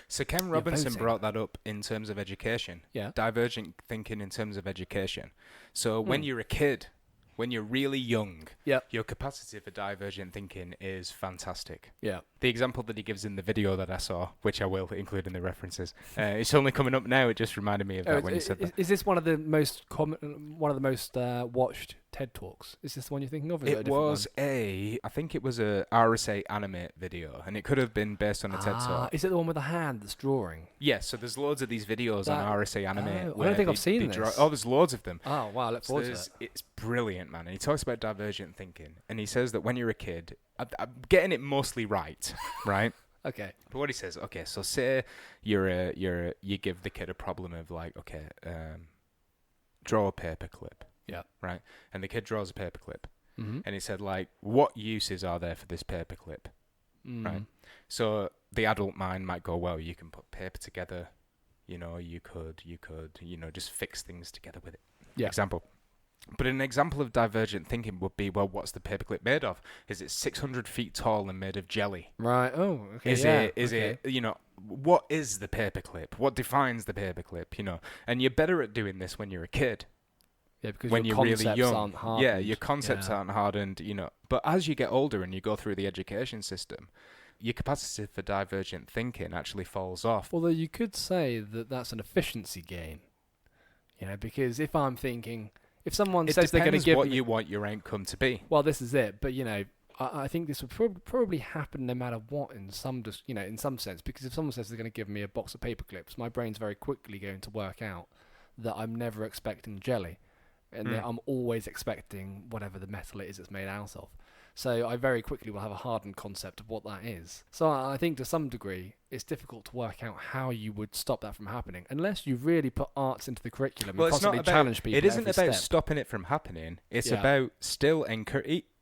So Ken Robinson brought that up in terms of education. Yeah. Divergent thinking in terms of education. So when you're a kid, when you're really young, your capacity for divergent thinking is fantastic. Yeah. The example that he gives in the video that I saw, which I will include in the references, it's only coming up now. It just reminded me of that when you said that. Is this one of the most watched TED Talks? Is this the one you're thinking of? I think it was a RSA animate video, and it could have been based on a TED Talk. Is it the one with the hand that's drawing? Yes, so there's loads of these videos on RSA animate. I don't think I've seen this. There's loads of them. Oh, wow, I look forward to it. It's brilliant, man. And he talks about divergent thinking, and he says that when you're a kid, I'm getting it mostly right, right? Okay. But what he says, so say you give the kid a problem of like, draw a paperclip. Yeah. Right? And the kid draws a paperclip. Mm-hmm. And he said, like, what uses are there for this paperclip? Right? So the adult mind might go, well, you can put paper together, you could, just fix things together with it. Yeah. Example. But an example of divergent thinking would be, well, what's the paperclip made of? Is it 600 feet tall and made of jelly? Right. Oh, okay. Is it, what is the paperclip? What defines the paperclip, And you're better at doing this when you're a kid. Yeah, because when your you're concepts really young. aren't hardened. Yeah, your concepts aren't hardened, But as you get older and you go through the education system, your capacity for divergent thinking actually falls off. Although you could say that that's an efficiency gain. Because if I'm thinking... If someone says they're going to give what you want your outcome to be. Well, this is it. But, I think this would probably happen no matter what in some sense, because if someone says they're going to give me a box of paper clips, my brain's very quickly going to work out that I'm never expecting jelly, and that I'm always expecting whatever the metal it is it's made out of. So I very quickly will have a hardened concept of what that is. So I think to some degree it's difficult to work out how you would stop that from happening unless you really put arts into the curriculum and constantly challenge people. It isn't every about step. stopping it from happening. It's about still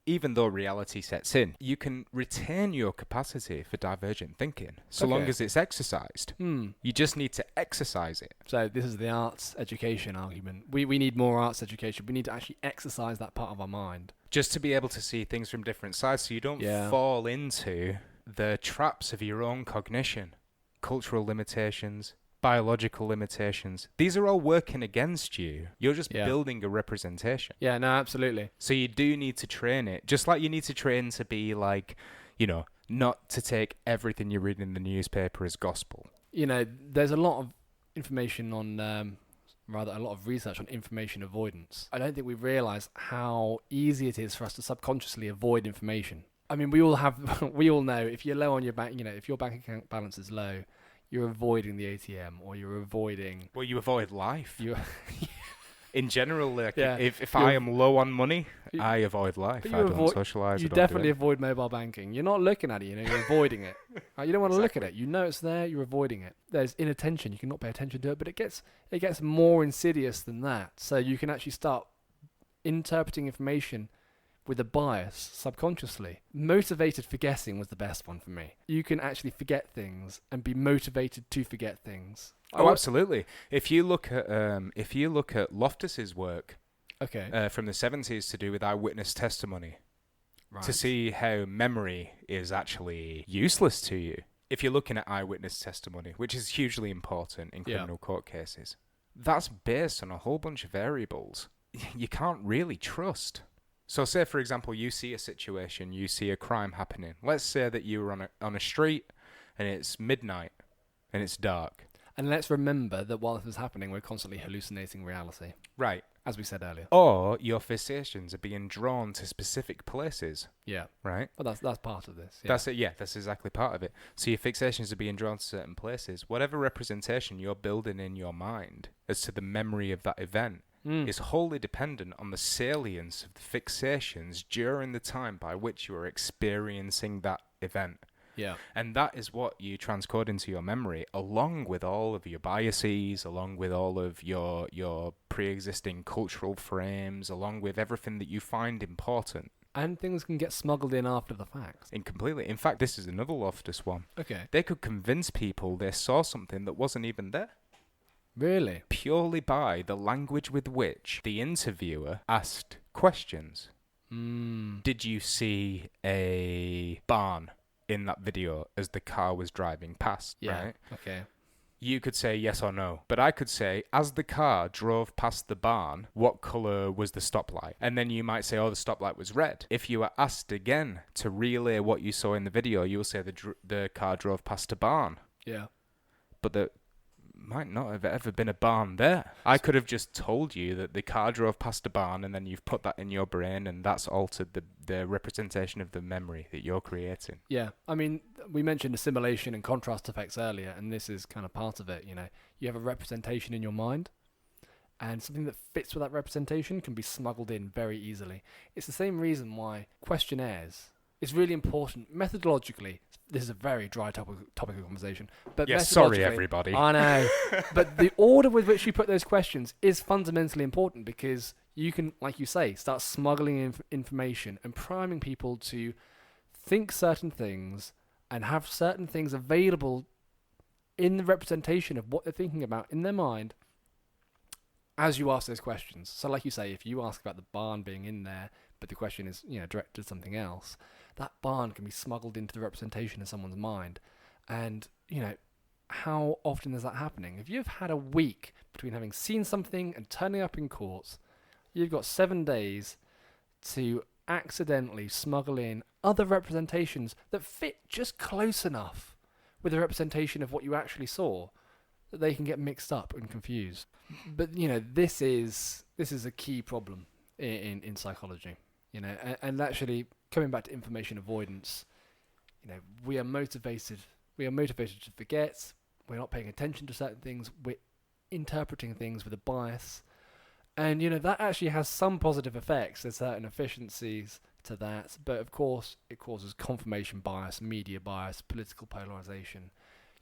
even though reality sets in, you can retain your capacity for divergent thinking so long as it's exercised. You just need to exercise it. So this is the arts education argument. We need more arts education. We need to actually exercise that part of our mind. Just to be able to see things from different sides so you don't fall into the traps of your own cognition, cultural limitations, biological limitations. These are all working against you. You're just building a representation. Yeah, no, absolutely. So you do need to train it. Just like you need to train to be like, not to take everything you read in the newspaper as gospel. There's a lot of information on... rather a lot of research on information avoidance. I don't think we realise how easy it is for us to subconsciously avoid information. I mean, we all know if you're low on your bank, if your bank account balance is low, you're avoiding the ATM, or you're avoiding... Well, you avoid life. In general, if I am low on money, I avoid life. I don't socialise. You definitely avoid mobile banking. You're not looking at it, you're avoiding it. You don't want to look at it. You know it's there, you're avoiding it. There's inattention. You cannot pay attention to it, but it gets more insidious than that. So you can actually start interpreting information with a bias subconsciously. Motivated forgetting was the best one for me. You can actually forget things and be motivated to forget things. Oh, absolutely. If you look at Loftus's work, from the 70s to do with eyewitness testimony, to see how memory is actually useless to you. If you're looking at eyewitness testimony, which is hugely important in criminal court cases, that's based on a whole bunch of variables you can't really trust. So say, for example, you see a situation, you see a crime happening. Let's say that you were on a street and it's midnight and it's dark. And let's remember that while this is happening, we're constantly hallucinating reality. Right. As we said earlier. Or your fixations are being drawn to specific places. Yeah. Right? Well, that's part of this. Yeah. That's it. Yeah, that's exactly part of it. So your fixations are being drawn to certain places. Whatever representation you're building in your mind as to the memory of that event is wholly dependent on the salience of the fixations during the time by which you are experiencing that event. Yeah. And that is what you transcode into your memory, along with all of your biases, along with all of your pre-existing cultural frames, along with everything that you find important. And things can get smuggled in after the fact. Completely. In fact, this is another Loftus one. Okay. They could convince people they saw something that wasn't even there. Really? Purely by the language with which the interviewer asked questions. Did you see a barn in that video as the car was driving past? Yeah. Right? Okay. You could say yes or no. But I could say, as the car drove past the barn, what colour was the stoplight? And then you might say, oh, the stoplight was red. If you were asked again to relay what you saw in the video, you will say the car drove past a barn. Yeah. But there might not have ever been a barn there. I could have just told you that the car drove past a barn, and then you've put that in your brain, and that's altered the representation of the memory that you're creating. Yeah. I mean, we mentioned assimilation and contrast effects earlier, and this is kind of part of it. You have a representation in your mind, and something that fits with that representation can be smuggled in very easily. It's the same reason why questionnaires is really important methodologically. This is a very dry topic of conversation. But yes, sorry everybody. I know. But the order with which you put those questions is fundamentally important, because you can, like you say, start smuggling in information and priming people to think certain things and have certain things available in the representation of what they're thinking about in their mind as you ask those questions. So like you say, if you ask about the barn being in there, but the question is, directed to something else, that barn can be smuggled into the representation in someone's mind. And, how often is that happening? If you've had a week between having seen something and turning up in courts, you've got 7 days to accidentally smuggle in other representations that fit just close enough with the representation of what you actually saw that they can get mixed up and confused. But, this is a key problem in psychology. And actually, coming back to information avoidance, we are motivated to forget. We're not paying attention to certain things. We're interpreting things with a bias. And, that actually has some positive effects. There's certain efficiencies to that. But, of course, it causes confirmation bias, media bias, political polarization.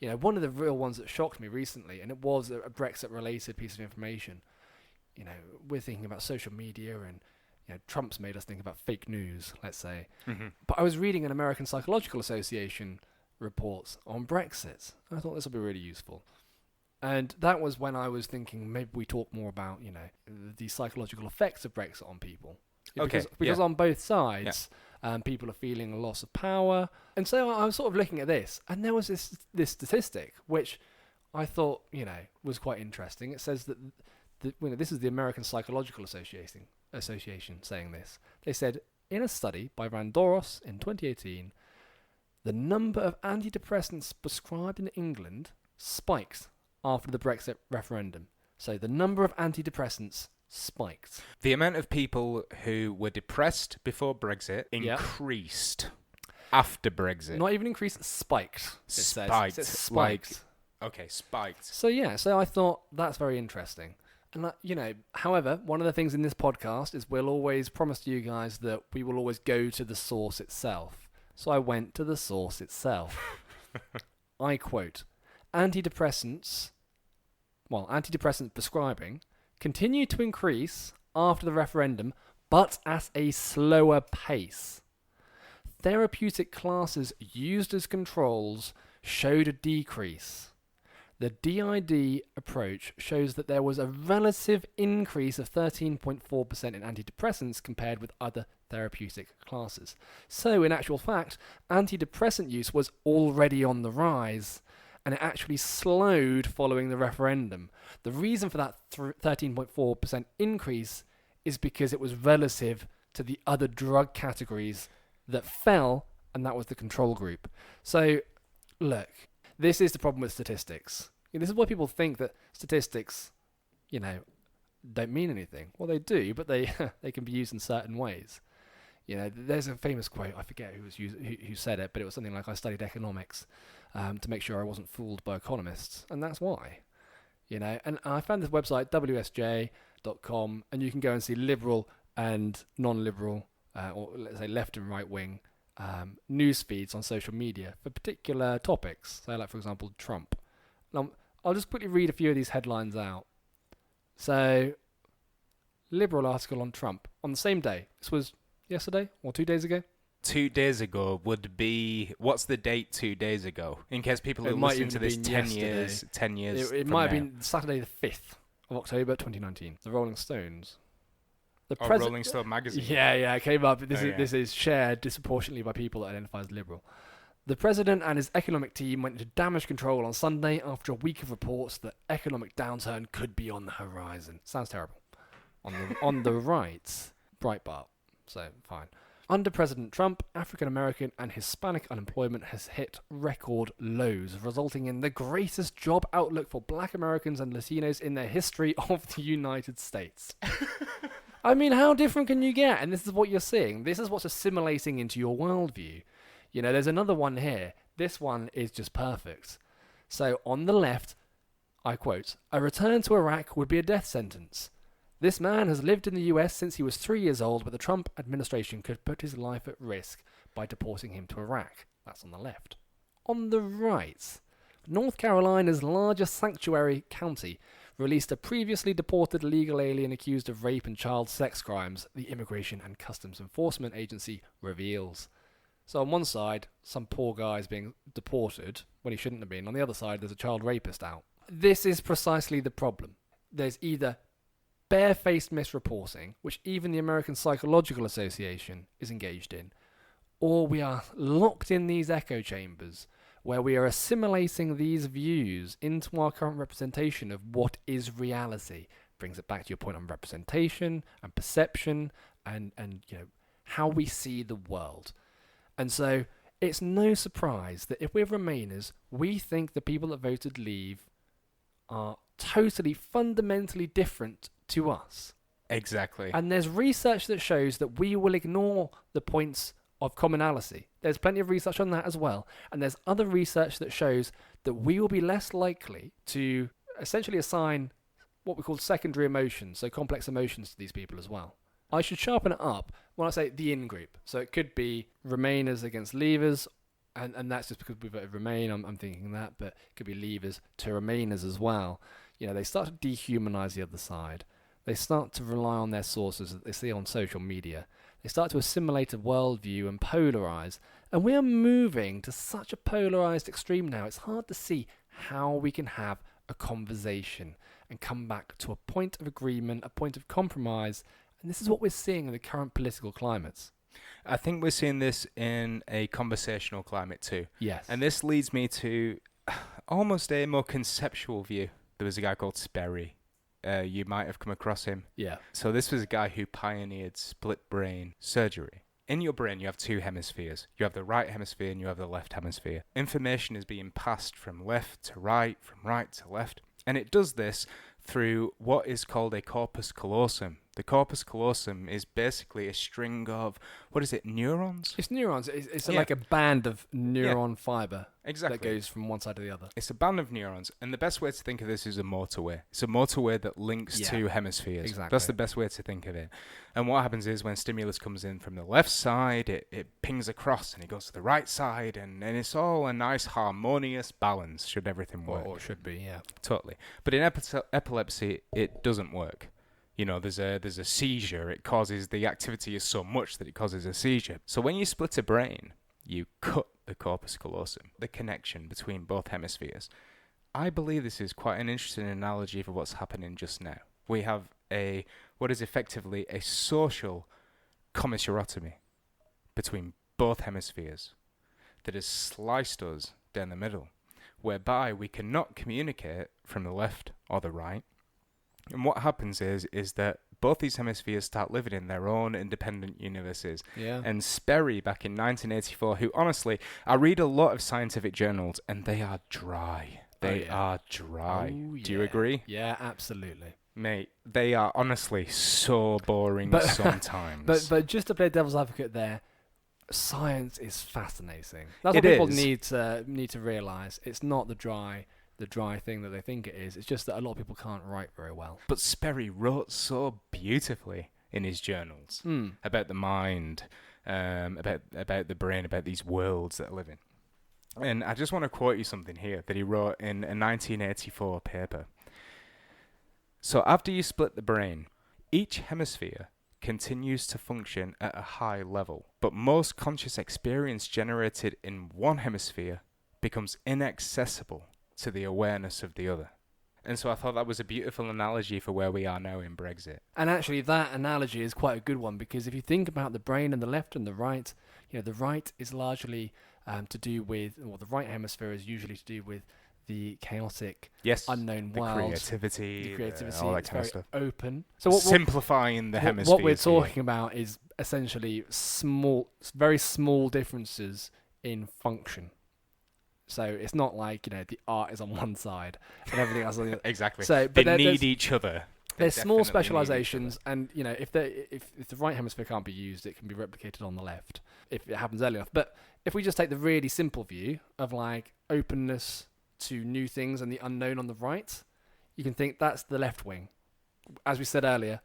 One of the real ones that shocked me recently, and it was a Brexit-related piece of information, we're thinking about social media and, Trump's made us think about fake news, let's say. Mm-hmm. But I was reading an American Psychological Association reports on Brexit. I thought this would be really useful. And that was when I was thinking maybe we talk more about, the psychological effects of Brexit on people. Because on both sides, people are feeling a loss of power. And so I was sort of looking at this, and there was this statistic, which I thought, was quite interesting. It says that, this is the American Psychological Association saying this. They said, in a study by Randoros in 2018, the number of antidepressants prescribed in England spiked after the Brexit referendum. So the number of antidepressants spiked. The amount of people who were depressed before Brexit increased after Brexit. Not even increased, spiked. Spiked. It says spiked. Spiked. So I thought that's very interesting. And, however, one of the things in this podcast is we'll always promise to you guys that we will always go to the source itself. So I went to the source itself. I quote, antidepressant prescribing continued to increase after the referendum, but at a slower pace. Therapeutic classes used as controls showed a decrease. The DID approach shows that there was a relative increase of 13.4% in antidepressants compared with other therapeutic classes. So, in actual fact, antidepressant use was already on the rise, and it actually slowed following the referendum. The reason for that 13.4% increase is because it was relative to the other drug categories that fell, and that was the control group. So, look, this is the problem with statistics. This is why people think that statistics, don't mean anything. Well, they do, but they can be used in certain ways. There's a famous quote, I forget who said it, but it was something like, I studied economics to make sure I wasn't fooled by economists, and that's why. And I found this website, wsj.com, and you can go and see liberal and non-liberal, or let's say left and right wing, news feeds on social media for particular topics. So, like, for example, Trump. Now, I'll just quickly read a few of these headlines out. So, liberal article on Trump on the same day. This was yesterday or 2 days ago? 2 days ago would be... What's the date 2 days ago? In case people are listening to this 10 years It might have been Saturday the 5th of October 2019. The Rolling Stones. Rolling Stone magazine. Yeah, it came up. This is shared disproportionately by people that identify as liberal. The president and his economic team went into damage control on Sunday after a week of reports that economic downturn could be on the horizon. Sounds terrible. On the right, Breitbart. So, fine. Under President Trump, African American and Hispanic unemployment has hit record lows, resulting in the greatest job outlook for Black Americans and Latinos in the history of the United States. I mean, how different can you get? And this is what you're seeing. This is what's assimilating into your worldview. There's another one here. This one is just perfect. So, on the left, I quote, a return to Iraq would be a death sentence. This man has lived in the US since he was 3 years old, but the Trump administration could put his life at risk by deporting him to Iraq. That's on the left. On the right, North Carolina's largest sanctuary county released a previously deported legal alien accused of rape and child sex crimes, the Immigration and Customs Enforcement Agency reveals. So on one side, some poor guy is being deported when he shouldn't have been. On the other side, there's a child rapist out. This is precisely the problem. There's either barefaced misreporting, which even the American Psychological Association is engaged in, or we are locked in these echo chambers where we are assimilating these views into our current representation of what is reality. Brings it back to your point on representation and perception and how we see the world. And so it's no surprise that if we're Remainers, we think the people that voted Leave are totally fundamentally different to us. Exactly. And there's research that shows that we will ignore the points of commonality. There's plenty of research on that as well. And there's other research that shows that we will be less likely to essentially assign what we call secondary emotions, so complex emotions to these people as well. I should sharpen it up when I say the in-group. So it could be Remainers against Leavers, and that's just because we voted Remain, I'm thinking that, but it could be Leavers to Remainers as well. They start to dehumanize the other side. They start to rely on their sources that they see on social media. They start to assimilate a worldview and polarize. And we are moving to such a polarized extreme now, it's hard to see how we can have a conversation and come back to a point of agreement, a point of compromise. And this is what we're seeing in the current political climates. I think we're seeing this in a conversational climate too. Yes. And this leads me to almost a more conceptual view. There was a guy called Sperry. You might have come across him. Yeah. So this was a guy who pioneered split brain surgery. In your brain, you have two hemispheres. You have the right hemisphere and you have the left hemisphere. Information is being passed from left to right, from right to left. And it does this through what is called a corpus callosum. The corpus callosum is basically a string of, neurons? It's neurons. It's like a band of neuron fiber exactly. that goes from one side to the other. It's a band of neurons, and the best way to think of this is a motorway. It's a motorway that links two hemispheres. Exactly. That's the best way to think of it. And what happens is when stimulus comes in from the left side, it pings across and it goes to the right side, and it's all a nice harmonious balance, should everything work. Or should be, yeah. Totally. But in epilepsy, it doesn't work. There's a seizure. It causes, the activity is so much that it causes a seizure. So when you split a brain, you cut the corpus callosum, the connection between both hemispheres. I believe this is quite an interesting analogy for what's happening just now. We have what is effectively a social commissurotomy between both hemispheres that has sliced us down the middle, whereby we cannot communicate from the left or the right. And what happens is that both these hemispheres start living in their own independent universes. Yeah. And Sperry, back in 1984, who honestly, I read a lot of scientific journals and they are dry. They are dry. Do you agree? Yeah, absolutely. Mate, they are honestly so boring sometimes. But just to play devil's advocate there, science is fascinating. That's what people need to realise. It's not the dry thing that they think it is. It's just that a lot of people can't write very well. But Sperry wrote so beautifully in his journals about the mind, about the brain, about these worlds that are living. And I just want to quote you something here that he wrote in a 1984 paper. So after you split the brain, each hemisphere continues to function at a high level, but most conscious experience generated in one hemisphere becomes inaccessible to the awareness of the other. And so I thought that was a beautiful analogy for where we are now in Brexit. And actually that analogy is quite a good one, because if you think about the brain and the left and the right, the right is largely to do with, or the right hemisphere is usually to do with the chaotic, unknown world. Creativity, all that kind of stuff. Open. So simplifying the hemisphere. What we're talking about is essentially very small differences in function. So it's not like, the art is on one side and everything else on the other. Exactly. So, but they need each other. There's small specializations, and if the right hemisphere can't be used, it can be replicated on the left if it happens early enough. But if we just take the really simple view of like openness to new things and the unknown on the right, you can think that's the left wing. As we said earlier,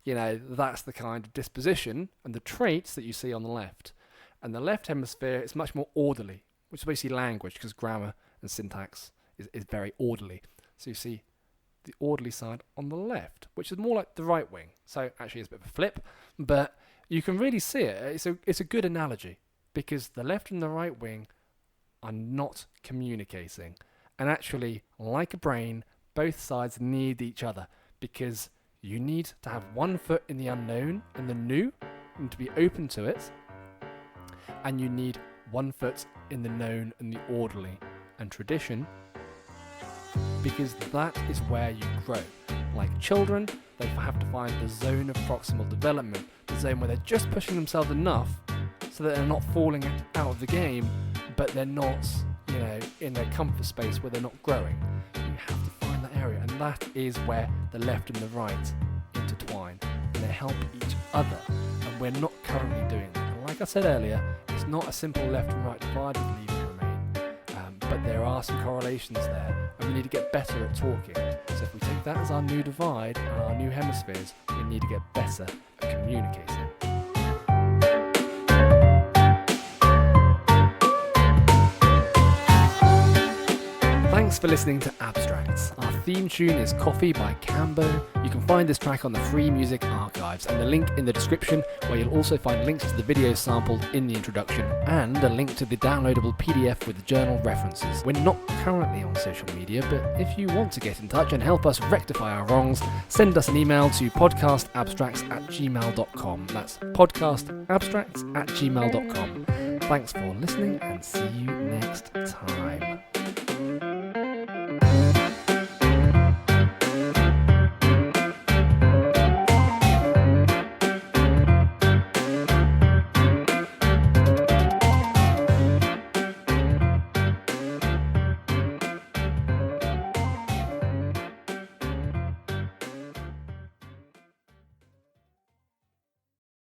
that's the kind of disposition and the traits that you see on the left. And the left hemisphere is much more orderly, which is basically language, because grammar and syntax is very orderly. So you see the orderly side on the left, which is more like the right wing. So actually it's a bit of a flip, but you can really see it. It's a good analogy, because the left and the right wing are not communicating. And actually, like a brain, both sides need each other, because you need to have one foot in the unknown and the new, and to be open to it. And you need one foot in the known and the orderly and tradition, because that is where you grow. Like children, they have to find the zone of proximal development, the zone where they're just pushing themselves enough so that they're not falling out of the game, but they're not, in their comfort space where they're not growing. You have to find that area, and that is where the left and the right intertwine, and they help each other, and we're not currently doing that. And like like I said earlier, it's not a simple left and right divide with Leave and Remain, but there are some correlations there, and we need to get better at talking. So if we take that as our new divide and our new hemispheres, we need to get better at communicating. Thanks for listening to Abstracts. Our theme tune is Coffee by Cambo. You can find this track on the Free Music Archives and the link in the description, where you'll also find links to the videos sampled in the introduction and a link to the downloadable PDF with the journal references. We're not currently on social media, but if you want to get in touch and help us rectify our wrongs, send us an email to podcastabstracts@gmail.com. That's podcastabstracts@gmail.com. Thanks for listening and see you next time.